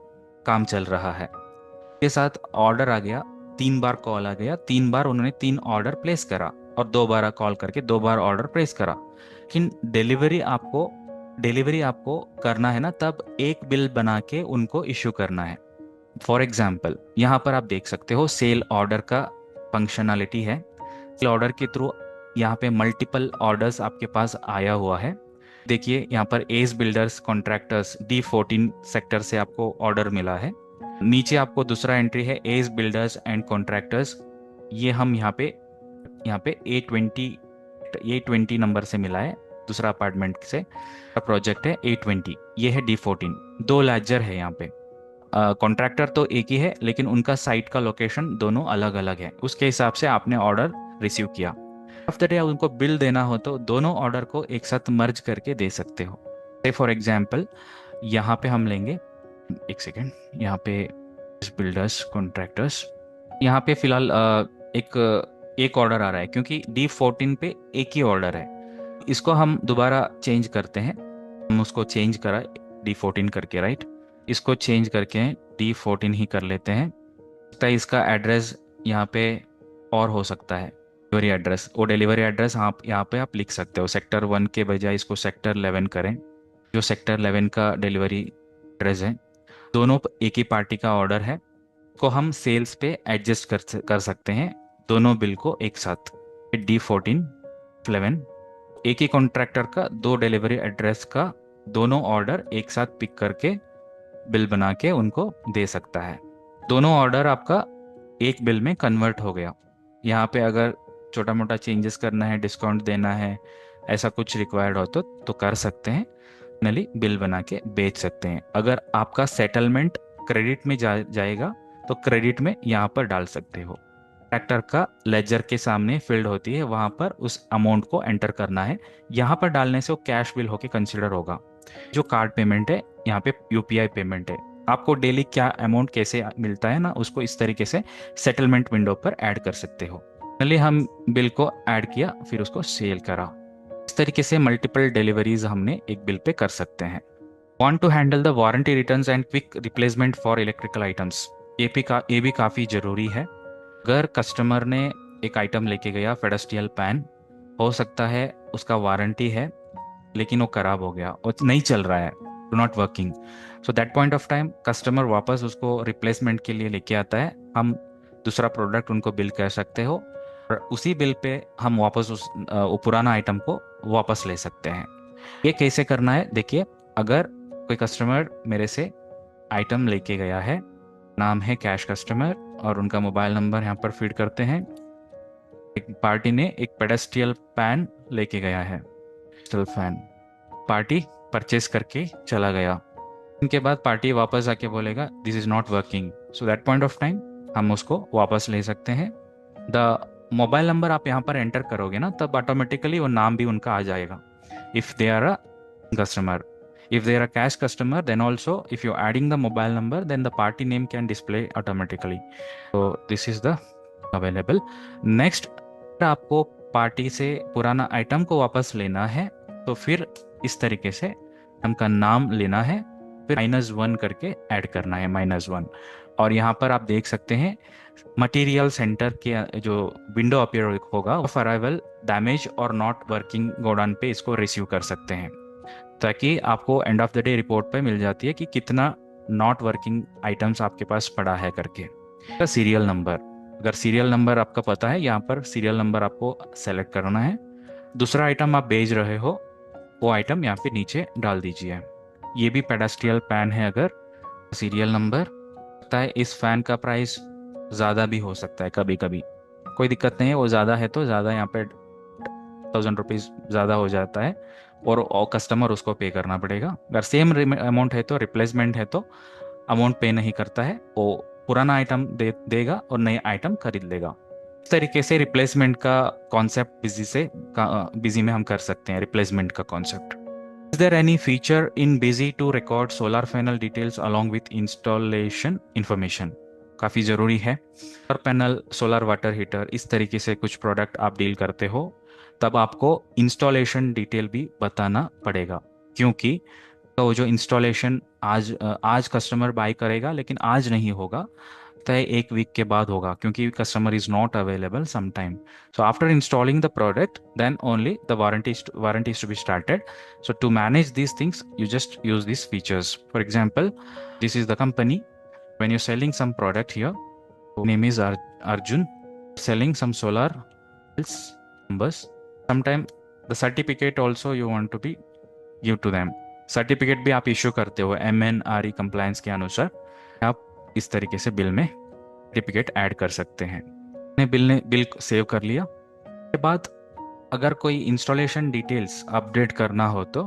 काम चल रहा है, के साथ ऑर्डर आ गया, 3 बार कॉल आ गया, 3 बार उन्होंने 3 ऑर्डर प्लेस करा, और 2 बार कॉल करके 2 बार ऑर्डर प्लेस करा। लेकिन डिलीवरी आपको करना है ना, तब एक बिल बना के उनको इश्यू करना है। फॉर एग्जाम्पल यहाँ पर आप देख सकते हो सेल ऑर्डर का फंक्शनैलिटी है। सेल ऑर्डर के थ्रू यहाँ पे मल्टीपल ऑर्डर्स आपके पास आया हुआ है। देखिए यहाँ पर S builders contractors D14 sector से आपको ऑर्डर मिला है। नीचे आपको दूसरा एंट्री है एस बिल्डर्स एंड कॉन्ट्रैक्टर्स, ये हम यहाँ पे A20 नंबर से मिला है, दूसरा अपार्टमेंट से प्रोजेक्ट है A20, ये है D14। 2 लेजर है यहाँ पे। कॉन्ट्रैक्टर तो एक ही है, लेकिन उनका साइट का लोकेशन दोनों अलग अलग है, उसके हिसाब से आपने ऑर्डर रिसीव किया। ऑफ द डे उनको बिल देना हो तो दोनों ऑर्डर को एक साथ मर्ज करके दे सकते हो। से फॉर एग्जाम्पल यहाँ पे हम लेंगे, एक सेकेंड, यहाँ पे बिल्डर्स कॉन्ट्रैक्टर्स, यहाँ पे फिलहाल एक ऑर्डर आ रहा है, क्योंकि D14 पे एक ही ऑर्डर है। इसको हम दोबारा चेंज करते हैं, हम उसको चेंज करा D14 करके, राइट, इसको चेंज करके D14 ही कर लेते हैं। तो इसका एड्रेस यहाँ पे और हो सकता है, डिलीवरी एड्रेस, वो डिलीवरी एड्रेस आप यहाँ पे आप लिख सकते हो, सेक्टर 1 के बजाय इसको सेक्टर 11 करें, जो सेक्टर 11 का डिलीवरी एड्रेस है। दोनों एक ही पार्टी का ऑर्डर है, को हम सेल्स पे एडजस्ट कर सकते हैं दोनों बिल को एक साथ। D14 11 एक ही कॉन्ट्रैक्टर का 2 डिलीवरी एड्रेस का दोनों ऑर्डर एक साथ पिक करके बिल बना के उनको दे सकता है। दोनों ऑर्डर आपका एक बिल में कन्वर्ट हो गया। यहाँ पे अगर छोटा मोटा चेंजेस करना है, डिस्काउंट देना है, ऐसा कुछ रिक्वायर्ड हो तो कर सकते हैं, फाइनली बिल बना के बेच सकते हैं। अगर आपका सेटलमेंट क्रेडिट में जाएगा तो क्रेडिट में यहाँ पर डाल सकते हो। ट्रैक्टर का लेजर के सामने फील्ड होती है, वहाँ पर उस अमाउंट को एंटर करना है। यहाँ पर डालने से वो कैश बिल होके कंसिडर होगा। जो कार्ड पेमेंट है, यहाँ पे UPI पेमेंट है, आपको डेली क्या अमाउंट कैसे मिलता है ना, उसको इस तरीके से सेटलमेंट विंडो पर ऐड कर सकते हो। पहले हम बिल को ऐड किया, फिर उसको सेल करा। इस तरीके से मल्टीपल डिलीवरीज हमने एक बिल पे कर सकते हैं। Want to handle the warranty returns and quick replacement for electrical items, ये भी काफ़ी ज़रूरी है। अगर कस्टमर ने एक आइटम लेके गया, फेडस्टियल पैन, हो सकता है उसका वारंटी है लेकिन वो खराब हो गया और नहीं चल रहा है, do not working, so that point of time customer वापस उसको रिप्लेसमेंट के लिए लेके आता है। हम दूसरा प्रोडक्ट उनको बिल कर सकते हो, और उसी बिल पे हम वापस वो पुराना आइटम को वापस ले सकते हैं। ये कैसे करना है देखिए, अगर कोई कस्टमर मेरे से आइटम लेके गया है, नाम है कैश कस्टमर और उनका मोबाइल नंबर यहाँ पर फीड करते हैं। एक पार्टी ने एक पेडेस्ट्रियल पैन लेके गया है, पेडेस्ट्रियल फैन। पार्टी परचेस करके चला गया। इनके बाद पार्टी वापस आके बोलेगा this is not working, so that point of time हम उसको वापस ले सकते हैं। द मोबाइल नंबर आप यहाँ पर एंटर करोगे ना, तब ऑटोमेटिकली वो नाम भी उनका आ जाएगा। If they are a customer, if they are a cash customer, then also if you're adding the mobile number, then the party name can display automatically. So this is the available. Next, आपको party से पुराना item को वापस लेना है, तो फिर इस तरीके से आइटम का नाम लेना है, फिर -1 करके ऐड करना है, -1। और यहाँ पर आप देख सकते हैं मटेरियल सेंटर के जो विंडो अपीयर होगा, ऑफ अराइवल डैमेज और नॉट वर्किंग गोडाउन पे इसको रिसीव कर सकते हैं, ताकि आपको end of the day report पे मिल जाती है कि कितना नॉट वर्किंग आइटम्स आपके पास पड़ा है करके। सीरियल नंबर, अगर सीरियल नंबर आपका पता है, यहाँ पर सीरियल नंबर आपको सेलेक्ट करना है। दूसरा आइटम आप भेज रहे हो, वो आइटम यहाँ पे नीचे डाल दीजिए। ये भी पेडेस्ट्रियल पैन है। अगर सीरियल नंबर पता है, इस फैन का प्राइस ज़्यादा भी हो सकता है कभी कभी, कोई दिक्कत नहीं है। वो ज़्यादा है तो ज़्यादा, यहाँ पे 1000 रुपीज़ ज़्यादा हो जाता है और कस्टमर उसको पे करना पड़ेगा। अगर सेम अमाउंट है तो, रिप्लेसमेंट है तो अमाउंट पे नहीं करता है, वो पुराना आइटम देगा और नया आइटम खरीद लेगा। इस तरीके से रिप्लेसमेंट का कॉन्सेप्ट बिजी में हम कर सकते हैं। रिप्लेसमेंट का concept. Is there any feature in Busy to record solar panel details along with installation information? काफ़ी ज़रूरी है। Solar panel, solar water heater, इस तरीके से कुछ प्रोडक्ट आप डील करते हो, तब आपको इंस्टॉलेशन डिटेल भी बताना पड़ेगा, क्योंकि तो जो इंस्टॉलेशन आज कस्टमर बाय करेगा, लेकिन आज नहीं होगा, तय 1 वीक के बाद होगा, क्योंकि customer is not available some time. So after installing the product, then only the warranty is to be started. So to manage these things, you just use these features. For example, this is the company. When you're selling some product here, name is Arjun, selling some solar numbers. Sometime the certificate also you want to be give to them. Certificate भी आप issue करते हो MNRE compliance के अनुसार। आप इस तरीके से बिल में सर्टिफिकेट ऐड कर सकते हैं। बिल सेव कर लिया के बाद, अगर कोई इंस्टॉलेशन डिटेल्स अपडेट करना हो तो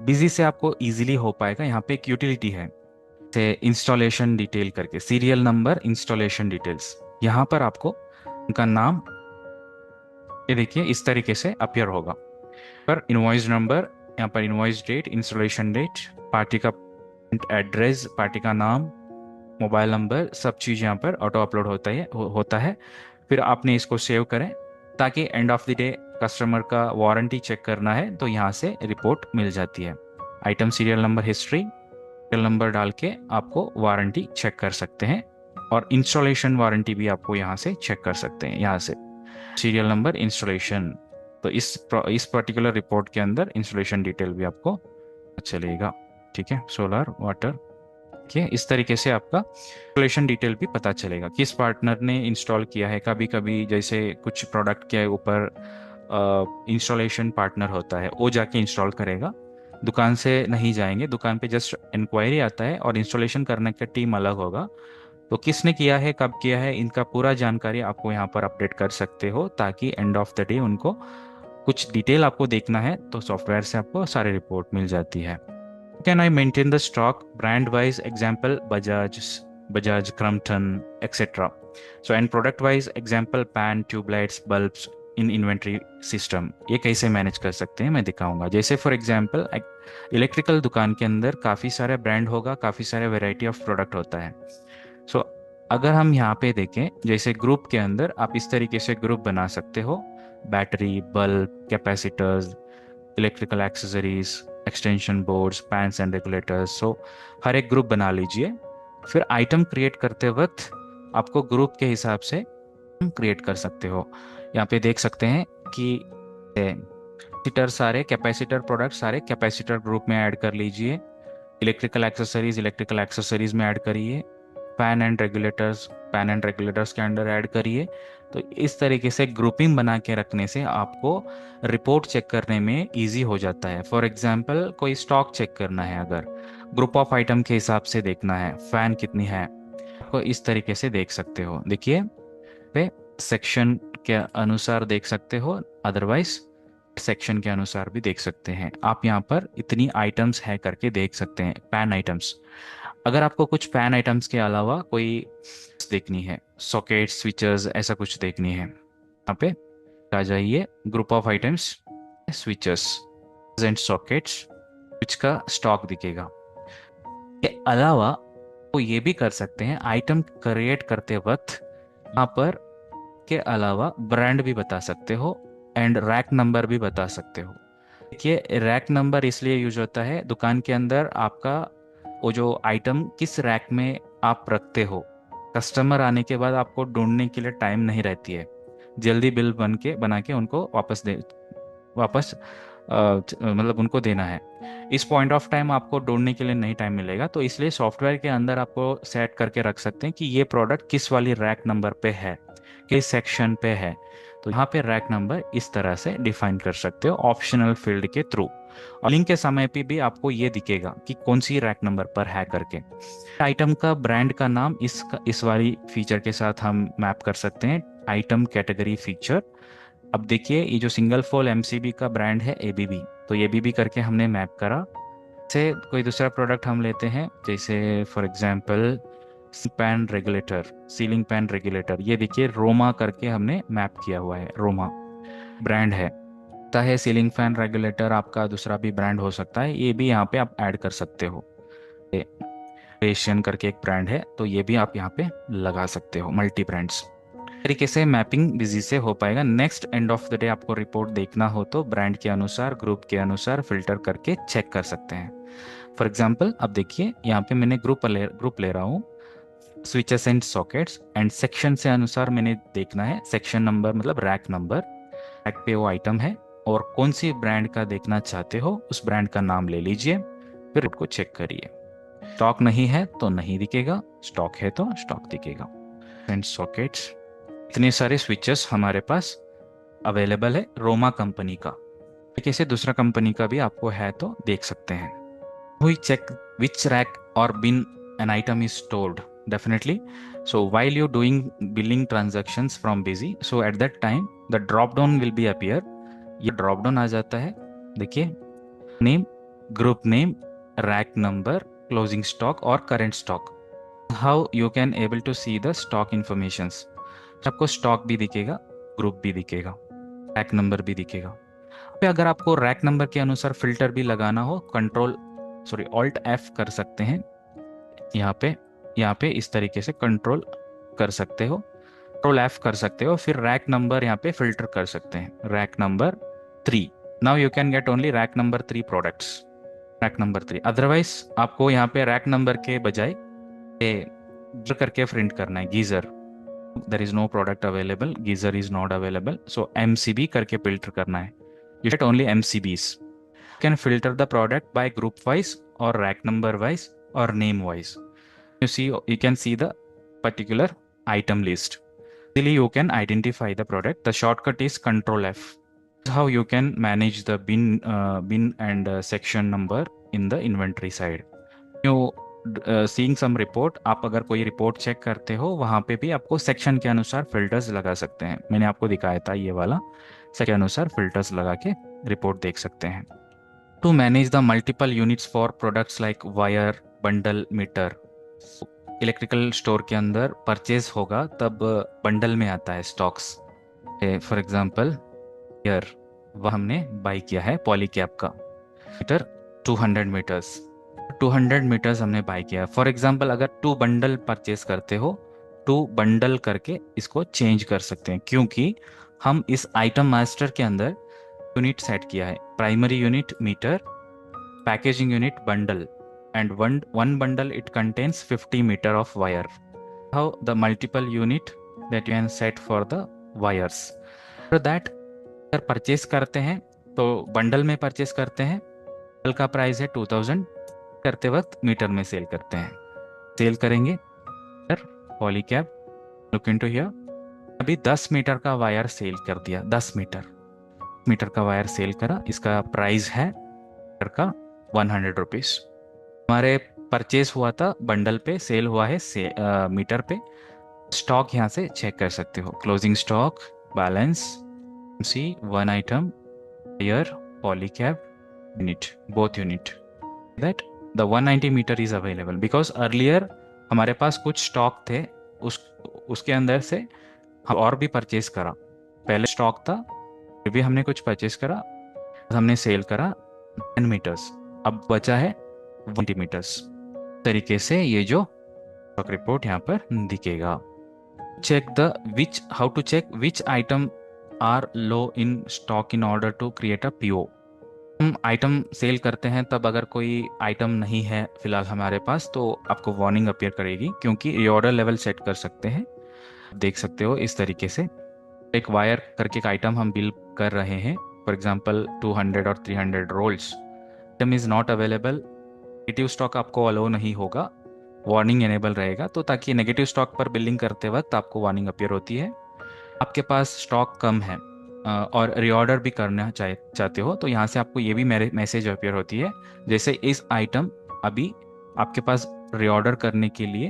बिजी से आपको इजीली हो पाएगा। यहाँ पे एक यूटिलिटी है से इंस्टॉलेशन डिटेल करके, सीरियल नंबर इंस्टॉलेशन डिटेल्स। यहाँ पर आपको उनका नाम, ये देखिए इस तरीके से अपीयर होगा। पर इनवॉइस नंबर, यहाँ पर invoice date, installation date, party का एड्रेस, पार्टी का नाम, मोबाइल नंबर, सब चीज़ यहाँ पर ऑटो अपलोड होता है। फिर आपने इसको सेव करें, ताकि end of the day customer का वारंटी चेक करना है तो यहाँ से रिपोर्ट मिल जाती है। Item serial number, history, serial number डाल के आपको वारंटी चेक कर सकते हैं, और इंस्टॉलेशन वारंटी भी आपको यहाँ से चेक कर सकते हैं। यहाँ से सीरियल नंबर, इंस्टॉलेशन, तो इस पर्टिकुलर रिपोर्ट के अंदर इंस्टॉलेशन डिटेल भी आपको चलेगा। ठीक है, सोलर वाटर के इस तरीके से आपका इंस्टॉलेशन डिटेल भी पता चलेगा, किस पार्टनर ने इंस्टॉल किया है। कभी कभी जैसे कुछ प्रोडक्ट के ऊपर इंस्टॉलेशन पार्टनर होता है, वो जाके इंस्टॉल करेगा, दुकान से नहीं जाएंगे। दुकान पे जस्ट इंक्वायरी आता है और इंस्टॉलेशन करने का टीम अलग होगा। तो किसने किया है, कब किया है, इनका पूरा जानकारी आपको यहाँ पर अपडेट कर सकते हो, ताकि एंड ऑफ द डे उनको कुछ डिटेल आपको देखना है तो सॉफ्टवेयर से आपको सारी रिपोर्ट मिल जाती है। Can I maintain the stock brand wise, example Bajaj, Crompton, etcetera. So and product wise, example pan, tubelights, bulbs in inventory system. ये कैसे मैनेज कर सकते हैं मैं दिखाऊंगा। जैसे फॉर एग्जाम्पल इलेक्ट्रिकल दुकान के अंदर काफ़ी सारे ब्रांड होगा, काफ़ी सारे वेराइटी ऑफ प्रोडक्ट होता है। सो अगर हम यहाँ पे देखें, जैसे ग्रुप के अंदर आप इस तरीके से ग्रुप बना सकते हो, battery, bulb, capacitors, electrical accessories, extension boards, fans and regulators. So हर एक ग्रुप बना लीजिए। फिर आइटम क्रिएट करते वक्त आपको ग्रुप के हिसाब से क्रिएट कर सकते हो। यहाँ पे देख सकते हैं कि कैपेसिटर प्रोडक्ट सारे कैपेसिटर ग्रुप में ऐड कर लीजिए। इलेक्ट्रिकल एक्सेसरीज में ऐड करिए। पैन एंड रेगुलेटर्स के अंडर ऐड करिए। तो इस तरीके से ग्रुपिंग बना के रखने से आपको रिपोर्ट चेक करने में इजी हो जाता है। फॉर एग्जांपल कोई स्टॉक चेक करना है, अगर ग्रुप ऑफ आइटम के हिसाब से देखना है, फैन कितनी है, आपको इस तरीके से देख सकते हो। देखिए पे सेक्शन के अनुसार देख सकते हो, अदरवाइज सेक्शन के अनुसार भी देख सकते हैं। आप यहाँ पर इतनी आइटम्स है करके देख सकते हैं, पैन आइटम्स। अगर आपको कुछ पैन आइटम्स के अलावा कोई देखनी है, सॉकेट्स, स्विचेस, ऐसा कुछ देखनी है, यहाँ पे आ जाइए, group of items, switches and sockets, switch का स्टॉक दिखेगा। के अलावा वो ये भी कर सकते हैं, आइटम क्रिएट करते वक्त यहाँ पर के अलावा ब्रांड भी बता सकते हो एंड रैक नंबर भी बता सकते हो। देखिए, रैक नंबर इसलिए यूज होता है, दुकान के अंदर आपका वो जो आइटम किस रैक में आप रखते हो, कस्टमर आने के बाद आपको ढूंढने के लिए टाइम नहीं रहती है, जल्दी बिल बना के उनको वापस मतलब उनको देना है। इस पॉइंट ऑफ टाइम आपको ढूंढने के लिए नहीं टाइम मिलेगा, तो इसलिए सॉफ्टवेयर के अंदर आपको सेट करके रख सकते हैं कि ये प्रोडक्ट किस वाली रैक नंबर पे है, किस सेक्शन पे है। तो यहाँ पे रैक नंबर इस तरह से डिफाइन कर सकते हो ऑप्शनल फील्ड के थ्रू। और लिंक के समय पे भी आपको ये दिखेगा कि कौन सी रैक नंबर पर है करके। आइटम का ब्रांड का नाम इस वाली फीचर के साथ हम मैप कर सकते हैं, आइटम कैटेगरी फीचर। अब देखिए, ये जो सिंगल फोल एमसीबी का ब्रांड है एबीबी, तो एबीबी करके हमने मैप करा। से कोई दूसरा प्रोडक्ट हम लेते हैं, जैसे for example pan regulator, ceiling pan regulator, ये देखिए रोमा करके हमने मैप किया हुआ है, रोमा ब्रांड है। है सीलिंग फैन रेगुलेटर आपका दूसरा भी ब्रांड हो सकता है, ये भी यहाँ पे आप ऐड कर सकते हो। एशियन करके एक ब्रांड है, तो ये भी आप यहाँ पे लगा सकते हो, मल्टी ब्रांड्स तरीके से मैपिंग बिजी से हो पाएगा। Next end of the day आपको रिपोर्ट देखना हो तो ब्रांड के अनुसार, ग्रुप के अनुसार फिल्टर करके चेक कर सकते हैं। फॉर एग्जांपल, अब देखिए यहाँ पे मैंने ग्रुप ले रहा हूँ, switches and sockets, and section से अनुसार मैंने देखना है, सेक्शन नंबर मतलब रैक नंबर, रैक पे वो आइटम है, और कौन सी ब्रांड का देखना चाहते हो उस ब्रांड का नाम ले लीजिए, फिर उसको चेक करिए। स्टॉक नहीं है तो नहीं दिखेगा, स्टॉक है तो स्टॉक दिखेगा। एंड सॉकेट्स, इतने सारे स्विचेस हमारे पास अवेलेबल है रोमा कंपनी का। कैसे दूसरा कंपनी का भी आपको है तो देख सकते हैं। We check which rack or bin an item is stored, definitely. So while you're doing billing transactions from busy, so at that time the drop down will be appear, ये drop down आ जाता है, देखिए, name, group name, rack number, closing stock और current stock. How you can able to see the stock informations, आपको stock भी दिखेगा, group भी दिखेगा, रैक नंबर भी दिखेगा। पे अगर आपको रैक नंबर के अनुसार फिल्टर भी लगाना हो, ऑल्ट एफ कर सकते हैं, यहाँ पे इस तरीके से कंट्रोल कर सकते हो, कंट्रोल एफ कर सकते हो, फिर रैक नंबर यहाँ पे फिल्टर कर सकते हैं, rack number 3। Now you can get only rack number 3 products, rack number 3। Otherwise आपको यहाँ पे रैक नंबर के बजाय गीजर करके प्रिंट करना है, geyser, there is no product available, geyser is not available, so MCB करके फिल्टर करना है, you get only MCBs. Can filter the product by group wise or rack number wise or name wise. You can see the particular item list. Easily you can identify the product. The shortcut is Control F. This is how you can manage the bin and section number in the inventory side. You seeing some report, आप अगर कोई report check करते हो वहाँ पे भी आपको section के अनुसार फिल्टर्स लगा सकते हैं। मैंने आपको दिखाया था ये वाला, सेक्शन के अनुसार फिल्टर्स लगा के रिपोर्ट देख सकते हैं। To manage the multiple units for products like wire, bundle, meter. Electrical store के अंदर परचेज होगा तब बंडल में आता है स्टॉक्स। फॉर एग्जांपल ईयर, वह हमने बाई किया है पॉलीकैब का, मीटर 200 मीटर्स, 200 मीटर्स हमने बाई किया। फॉर एग्जांपल अगर 2 बंडल परचेज करते हो, 2 बंडल करके इसको चेंज कर सकते हैं, क्योंकि हम इस आइटम मास्टर के अंदर यूनिट सेट किया है, primary unit meter, packaging unit bundle, and one bundle it contains 50 meter of wire. How the multiple unit that you can set for the wires. So that अगर purchase करते हैं तो bundle में purchase करते हैं, bundle का price है 2000, करते वक्त मीटर में सेल करते हैं, सेल करेंगे पॉलीकैब, लुक इनटू हियर, अभी 10 मीटर का वायर सेल कर दिया, 10 मीटर का वायर सेल करा, इसका प्राइस है मीटर का 100 रुपीज। हमारे परचेस हुआ था बंडल पे, सेल हुआ है मीटर पे। स्टॉक यहाँ से चेक कर सकते हो, closing stock, balance, see one item, year, Polycab, unit, both unit, that the 190 meter is available because earlier हमारे पास कुछ स्टॉक थे, उस उसके अंदर से हम और भी परचेज करा। पहले स्टॉक था, फिर भी हमने कुछ परचेज करा, हमने सेल करा 10 मीटर्स, अब बचा है 20 मीटर्स। तरीके से ये जो स्टॉक रिपोर्ट यहाँ पर दिखेगा। Check the which how to check which item are low in stock in order to create a PO. हम आइटम सेल करते हैं तब अगर कोई आइटम नहीं है फिलहाल हमारे पास तो आपको वार्निंग अपीयर करेगी, क्योंकि रीऑर्डर लेवल सेट कर सकते हैं। देख सकते हो इस तरीके से एक वायर करके एक आइटम हम बिल कर रहे हैं, फॉर एग्जांपल 200 और 300 rolls, item is not available, negative stock आपको अलो नहीं होगा, वार्निंग एनेबल रहेगा, तो ताकि नेगेटिव स्टॉक पर बिलिंग करते वक्त आपको वार्निंग अपीयर होती है। आपके पास स्टॉक कम है और रीऑर्डर भी करना चाहते हो तो यहाँ से आपको ये भी मेरे मैसेज अपीयर होती है, जैसे इस आइटम अभी आपके पास रीऑर्डर करने के लिए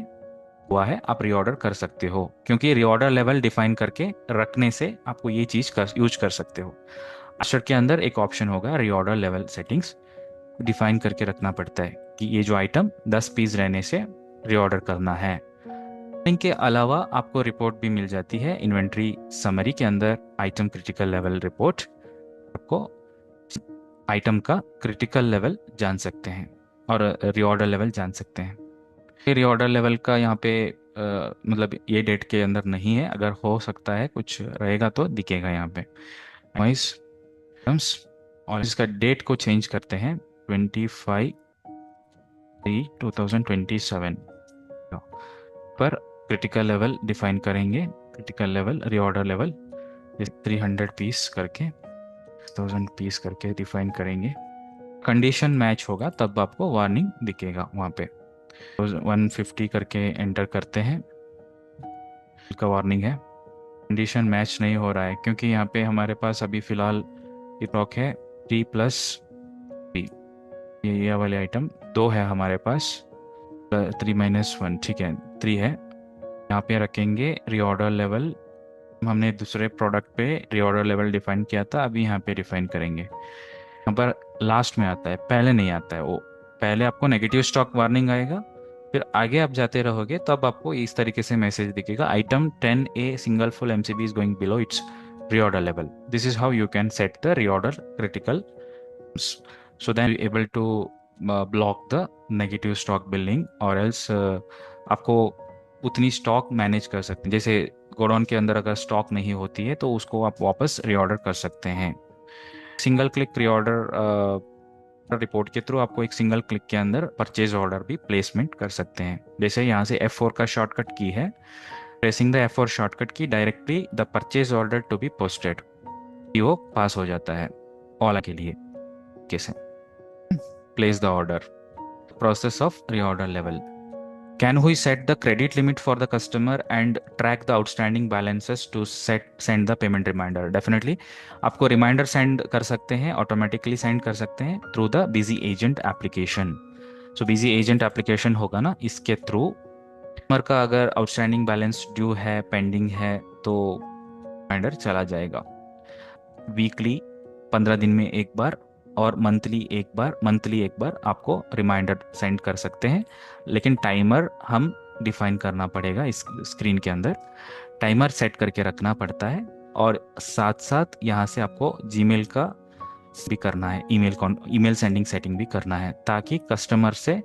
हुआ है, आप रीऑर्डर कर सकते हो, क्योंकि रीऑर्डर लेवल डिफाइन करके रखने से आपको ये चीज़ यूज कर सकते हो। अशर के अंदर एक ऑप्शन होगा रीऑर्डर लेवल सेटिंग्स, डिफाइन करके रखना पड़ता है कि ये जो आइटम 10 पीस रहने से रीऑर्डर करना है। इनके अलावा आपको रिपोर्ट भी मिल जाती है इन्वेंट्री समरी के अंदर, आइटम क्रिटिकल लेवल रिपोर्ट, आपको आइटम का क्रिटिकल लेवल जान सकते हैं और रीऑर्डर लेवल जान सकते हैं। ये रीऑर्डर लेवल का यहाँ पे मतलब ये डेट के अंदर नहीं है, अगर हो सकता है कुछ रहेगा तो दिखेगा यहाँ पे वाइस टर्म्स। और इसका डेट को चेंज करते हैं 25/3/2027 पर क्रिटिकल लेवल डिफाइन करेंगे, critical level reorder level 300 piece करके 1000 पीस करके डिफाइन करेंगे। कंडीशन मैच होगा तब आपको वार्निंग दिखेगा वहाँ पे। तो 150 करके एंटर करते हैं, इसका वार्निंग है। कंडीशन मैच नहीं हो रहा है क्योंकि यहाँ पे हमारे पास अभी फ़िलहाल स्टॉक है 3+3, ये वाले आइटम 2 है हमारे पास, 3-1, ठीक है 3 है। यहाँ पे रखेंगे रीऑर्डर लेवल, हमने दूसरे प्रोडक्ट पे रीऑर्डर लेवल डिफाइन किया था, अभी यहाँ पे डिफाइन करेंगे। यहाँ पर लास्ट में आता है, पहले नहीं आता है वो, पहले आपको नेगेटिव स्टॉक वार्निंग आएगा, फिर आगे आप जाते रहोगे तब आपको इस तरीके से मैसेज दिखेगा, item 10A single full MCB is going below its reorder level. This is how you can set the reorder critical, so that you able to block the negative stock building, और else आपको उतनी stock manage कर सकते हैं। जैसे godown के अंदर अगर स्टॉक नहीं होती है तो उसको आप वापस रीऑर्डर कर सकते हैं। सिंगल क्लिक रीऑर्डर रिपोर्ट के थ्रू आपको एक सिंगल क्लिक के अंदर परचेज ऑर्डर भी प्लेसमेंट कर सकते हैं। जैसे यहाँ से F4 का शॉर्टकट की है, प्रेसिंग द F4 शॉर्टकट की, directly the purchase order to be posted, वो पास हो जाता है ऑल के लिए। कैसे place the order, process of reorder level, can we set the credit limit for the customer and track the outstanding balances to send the payment reminder? Definitely आपको reminder send कर सकते हैं, ऑटोमेटिकली सेंड कर सकते हैं through the busy agent application. So busy agent application होगा ना, इसके थ्रू कस्टमर का अगर आउटस्टैंडिंग बैलेंस ड्यू है, पेंडिंग है, तो रिमाइंडर चला जाएगा। वीकली 15 दिन में एक बार और मंथली एक बार आपको रिमाइंडर सेंड कर सकते हैं, लेकिन टाइमर हम डिफाइन करना पड़ेगा। इस स्क्रीन के अंदर टाइमर सेट करके रखना पड़ता है, और साथ साथ यहाँ से आपको जीमेल का भी करना है, ईमेल सेंडिंग सेटिंग भी करना है, ताकि कस्टमर से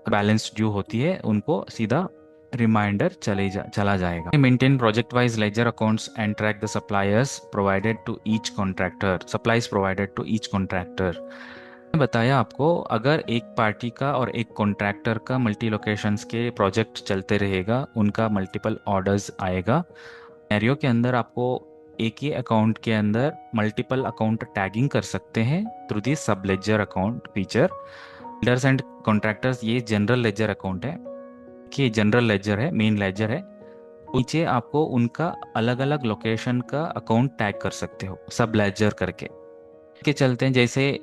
बैलेंस ड्यू होती है उनको सीधा रिमाइंडर चला जाएगा। Maintain project wise ledger accounts and track the suppliers provided to each contractor, supplies provided to each contractor. मैंने बताया आपको, अगर एक पार्टी का और एक कॉन्ट्रैक्टर का मल्टी लोकेशंस के प्रोजेक्ट चलते रहेगा, उनका मल्टीपल ऑर्डर्स आएगा, सिनेरियो के अंदर आपको एक ही अकाउंट के अंदर मल्टीपल अकाउंट टैगिंग कर सकते हैं थ्रू दी सब ledger account feature. Builders and contractors, ये जनरल लेजर अकाउंट है कि जनरल लेजर है, मेन लेजर है, नीचे आपको उनका अलग अलग लोकेशन का अकाउंट टैग कर सकते हो सब लेजर करके। के चलते हैं, जैसे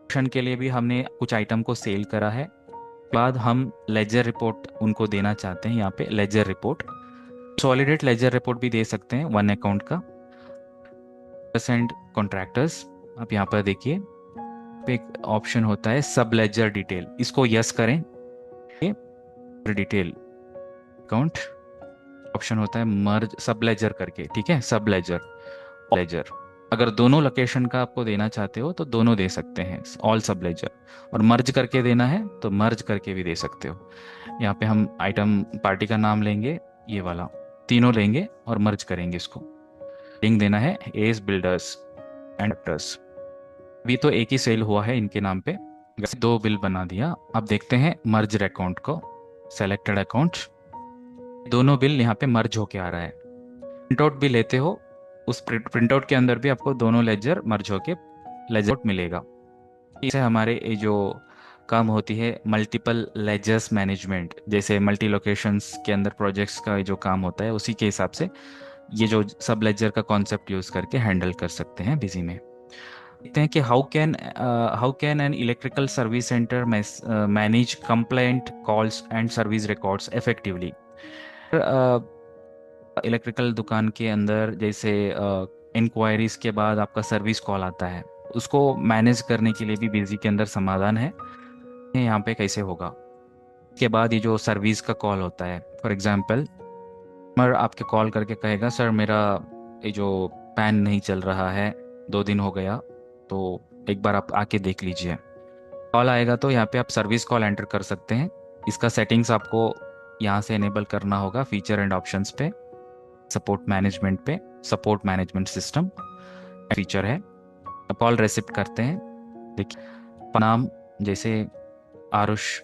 के लिए भी हमने कुछ आइटम को सेल करा है, बाद हम लेजर रिपोर्ट उनको देना चाहते हैं, यहाँ पे लेजर रिपोर्ट, सॉलिडेट लेजर रिपोर्ट भी दे सकते हैं वन अकाउंट का। परसेंट कॉन्ट्रैक्टर्स, आप यहाँ पर देखिए पे एक ऑप्शन होता है सब लेजर डिटेल, इसको यस करें। डिटेल अकाउंट ऑप्शन होता है मर्ज सब लेजर करके, ठीक है, सब लेजर लेजर। अगर दोनों लोकेशन का आपको देना चाहते हो तो दोनों दे सकते हैं, ऑल सब लेजर। और मर्ज करके देना है तो मर्ज करके भी दे सकते हो। यहाँ पे हम आइटम पार्टी का नाम लेंगे, ये वाला तीनों लेंगे और मर्ज करेंगे इसको। लिंक देना है एस बिल्डर्स एंड एक्टर्स। अभी तो एक ही सेल हुआ है इनके नाम पे, वैसे दो बिल बना दिया। अब देखते हैं मर्ज अकाउंट को, सेलेक्टेड अकाउंट, दोनों बिल यहाँ पे मर्ज होके आ रहा है। प्रिंटआउट भी लेते हो, उस प्रिंटआउट के अंदर भी आपको दोनों लेजर मर्ज होके लेजर मिलेगा। इससे हमारे ये जो काम होती है मल्टीपल लेजर्स मैनेजमेंट, जैसे मल्टी लोकेशंस के अंदर प्रोजेक्ट्स का जो काम होता है, उसी के हिसाब से ये जो सब लेजर का कॉन्सेप्ट यूज करके हैंडल कर सकते हैं बिजी में। देखते हैं कि how can an electrical service centre manage complaint calls and service records effectively. Electrical दुकान के अंदर जैसे इंक्वायरीज के बाद आपका सर्विस कॉल आता है, उसको मैनेज करने के लिए भी बिजी के अंदर समाधान है। यहाँ पे कैसे होगा, के बाद ये जो सर्विस का कॉल होता है, फॉर एग्जांपल मर आपके कॉल करके कहेगा सर मेरा ये जो पैन नहीं चल रहा है, 2 दिन हो गया, तो एक बार आप आके देख लीजिए। कॉल आएगा तो यहाँ पे आप सर्विस कॉल एंटर कर सकते हैं। इसका सेटिंग्स आपको यहाँ से इनेबल करना होगा फीचर एंड ऑप्शंस पे, सपोर्ट मैनेजमेंट पे, सपोर्ट मैनेजमेंट सिस्टम फीचर है। कॉल रिसीव करते हैं, देखिए नाम जैसे आरुष,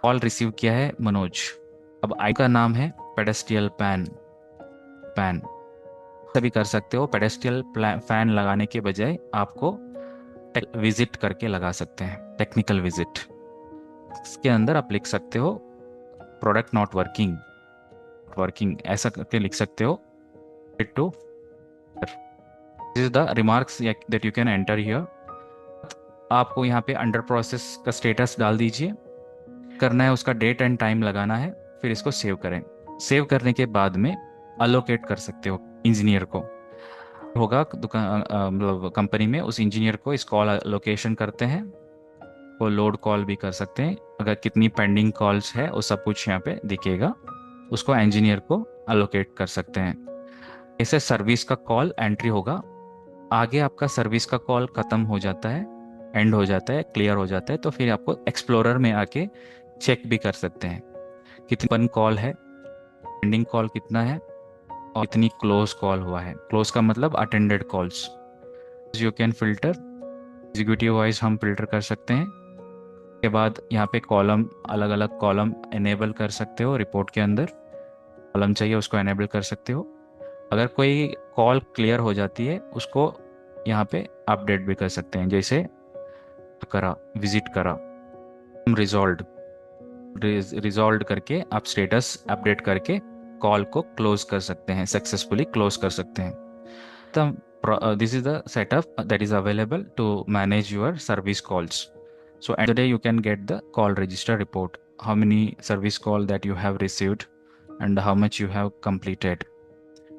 कॉल रिसीव किया है मनोज। अब आई का नाम है पेडेस्ट्रियल पैन, पैन सभी कर सकते हो। पेडेस्ट्रियल फैन लगाने के बजाय आपको विजिट करके लगा सकते हैं, टेक्निकल विजिट। इसके अंदर आप लिख सकते हो प्रोडक्ट नॉट वर्किंग, वर्किंग ऐसा करके लिख सकते हो। To this is the remarks that you can enter here. आपको यहाँ पे अंडर प्रोसेस का स्टेटस डाल दीजिए, करना है उसका डेट एंड टाइम लगाना है, फिर इसको सेव करें। सेव करने के बाद में अलोकेट कर सकते हो इंजीनियर को, होगा दुकान मतलब कंपनी में, उस इंजीनियर को इस कॉल लोकेशन करते हैं। वो लोड कॉल भी कर सकते हैं, अगर कितनी पेंडिंग कॉल्स है वो सब कुछ यहाँ पे दिखेगा, उसको इंजीनियर को अलोकेट कर सकते हैं। ऐसे सर्विस का कॉल एंट्री होगा। आगे आपका सर्विस का कॉल खत्म हो जाता है, एंड हो जाता है, क्लियर हो जाता है, तो फिर आपको एक्सप्लोरर में आके चेक भी कर सकते हैं कितनी वन कॉल है, पेंडिंग कॉल कितना है, और इतनी क्लोज कॉल हुआ है। क्लोज का मतलब attended calls. You can filter, executive voice हम फिल्टर कर सकते हैं। के बाद यहाँ पे कॉलम, अलग अलग कॉलम एनेबल कर सकते हो। रिपोर्ट के अंदर कॉलम चाहिए उसको एनेबल कर सकते हो। अगर कोई कॉल क्लियर हो जाती है उसको यहाँ पे अपडेट भी कर सकते हैं, जैसे करा, विजिट करा, रिजॉल्व, रिजॉल्व करके आप स्टेटस अपडेट करके कॉल को क्लोज कर सकते हैं, सक्सेसफुली क्लोज कर सकते हैं। तो this is the setup that is available to manage your service calls. So at the day you can get the call register report, how many service call that you have received and how much you have completed.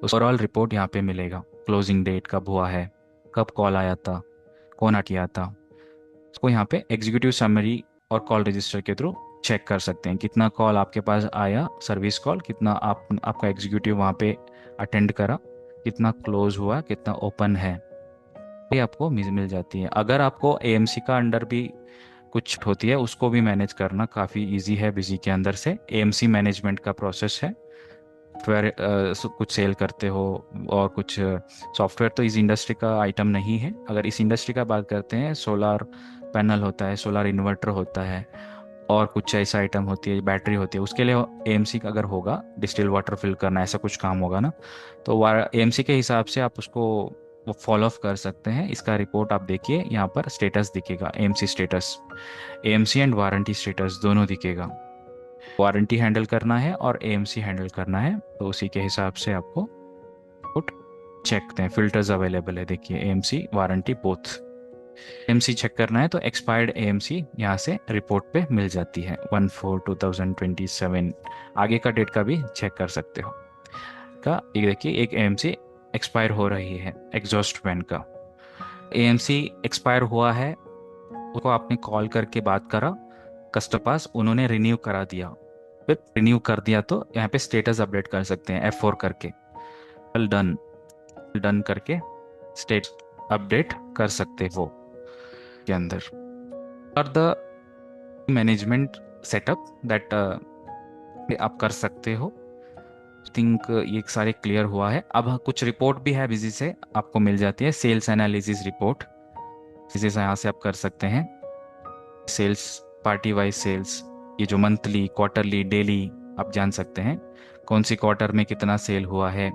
Overall report यहाँ पे मिलेगा, closing date कब हुआ है, कब call आया था, कौन हटिया था, उसको यहाँ पे एग्जीक्यूटिव समरी और कॉल रजिस्टर के थ्रू चेक कर सकते हैं कितना कॉल आपके पास आया, सर्विस कॉल कितना आपका एग्जीक्यूटिव वहाँ पे अटेंड करा, कितना क्लोज हुआ, कितना ओपन है, ये आपको मिल जाती है। अगर आपको एएमसी का अंडर भी कुछ होती है उसको भी मैनेज करना काफ़ी इजी है बिजी के अंदर से। एएमसी मैनेजमेंट का प्रोसेस है, सॉफ्टवेयर कुछ सेल करते हो और कुछ सॉफ्टवेयर तो इस इंडस्ट्री का आइटम नहीं है। अगर इस इंडस्ट्री का बात करते हैं, सोलार पैनल होता है, सोलार इन्वर्टर होता है, और कुछ ऐसा आइटम होती है, बैटरी होती है, उसके लिए एएमसी का अगर होगा, डिस्टिल वाटर फिल करना, ऐसा कुछ काम होगा ना, तो एएमसी के हिसाब से आप उसको वो फॉलो अप कर सकते हैं। इसका रिपोर्ट आप देखिए, यहाँ पर स्टेटस दिखेगा, AMC status, AMC and warranty status दोनों दिखेगा। वारंटी हैंडल करना है और एएमसी हैंडल करना है, तो उसी के हिसाब से आपको रिपोर्ट चेक करते हैं। फिल्टर्स अवेलेबल है, देखिए AMC warranty both. AMC check करना है तो एक्सपायर्ड एएमसी यहाँ से रिपोर्ट पे मिल जाती है 1/4/2027। आगे का डेट का भी चेक कर सकते हो। का ये देखिए एक एएमसी एक्सपायर हो रही है एग्जॉस्ट फैन का। एएमसी एक्सपायर हुआ है, उसको आपने कॉल करके बात करा कस्टमर पास, उन्होंने रिन्यू करा दिया। फिर रिन्यू कर दिया तो यहाँ पे स्टेटस अपडेट कर सकते हैं F4 करके, डन डन करके स्टेट अपडेट कर सकते हो के अंदर। और द मैनेजमेंट सेटअप दैट आप कर सकते हो। थिंक ये सारे क्लियर हुआ है। अब कुछ रिपोर्ट भी है बिजी से आपको मिल जाती है, सेल्स एनालिसिस रिपोर्ट, जिसे यहाँ से आप कर सकते हैं। सेल्स, पार्टी वाइज सेल्स, ये जो मंथली, क्वार्टरली, डेली आप जान सकते हैं कौन सी क्वार्टर में कितना सेल हुआ है।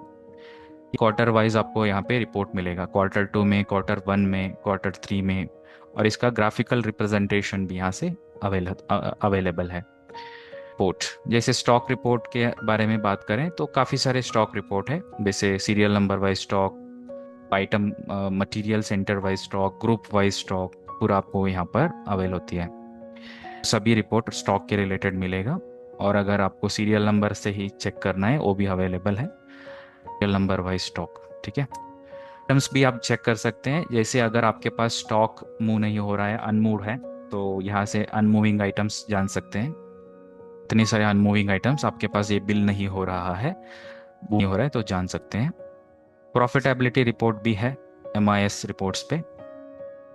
क्वार्टर वाइज आपको यहाँ पे रिपोर्ट मिलेगा, Q2 में, Q1 में, Q3 में, और इसका ग्राफिकल रिप्रेजेंटेशन भी यहाँ से अवेलेबल है। रिपोर्ट जैसे स्टॉक रिपोर्ट के बारे में बात करें तो काफ़ी सारे स्टॉक रिपोर्ट है, जैसे serial number wise stock, item material centre wise stock, group wise stock, पूरा आपको यहाँ पर अवेल होती है। सभी रिपोर्ट स्टॉक के रिलेटेड मिलेगा। और अगर आपको सीरियल नंबर से ही चेक करना है वो भी अवेलेबल है, सीरियल नंबर वाइज स्टॉक। ठीक है, आइटम्स भी आप चेक कर सकते हैं, जैसे अगर आपके पास स्टॉक मूव नहीं हो रहा है, अनमूव है, तो यहाँ से अनमूविंग आइटम्स जान सकते हैं। इतने सारे अनमूविंग आइटम्स आपके पास, ये बिल नहीं हो रहा है, नहीं हो रहा है तो जान सकते हैं। प्रॉफिटेबिलिटी रिपोर्ट भी है MIS रिपोर्ट्स पे,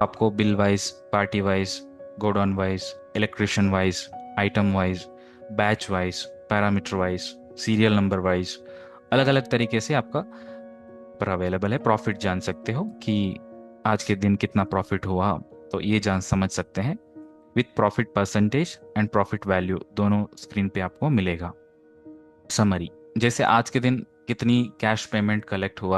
आपको bill wise, party wise, godown wise, electrician wise, item wise, batch wise, parameter wise, serial number wise, अलग अलग तरीके से आपका पर अवेलेबल है। प्रॉफिट जान सकते हो कि आज के दिन कितना प्रॉफिट हुआ, तो ये जान समझ सकते हैं। With profit percentage and profit value दोनों स्क्रीन पे आपको मिलेगा। समरी, जैसे आज के दिन कितनी कैश पेमेंट कलेक्ट हुआ है,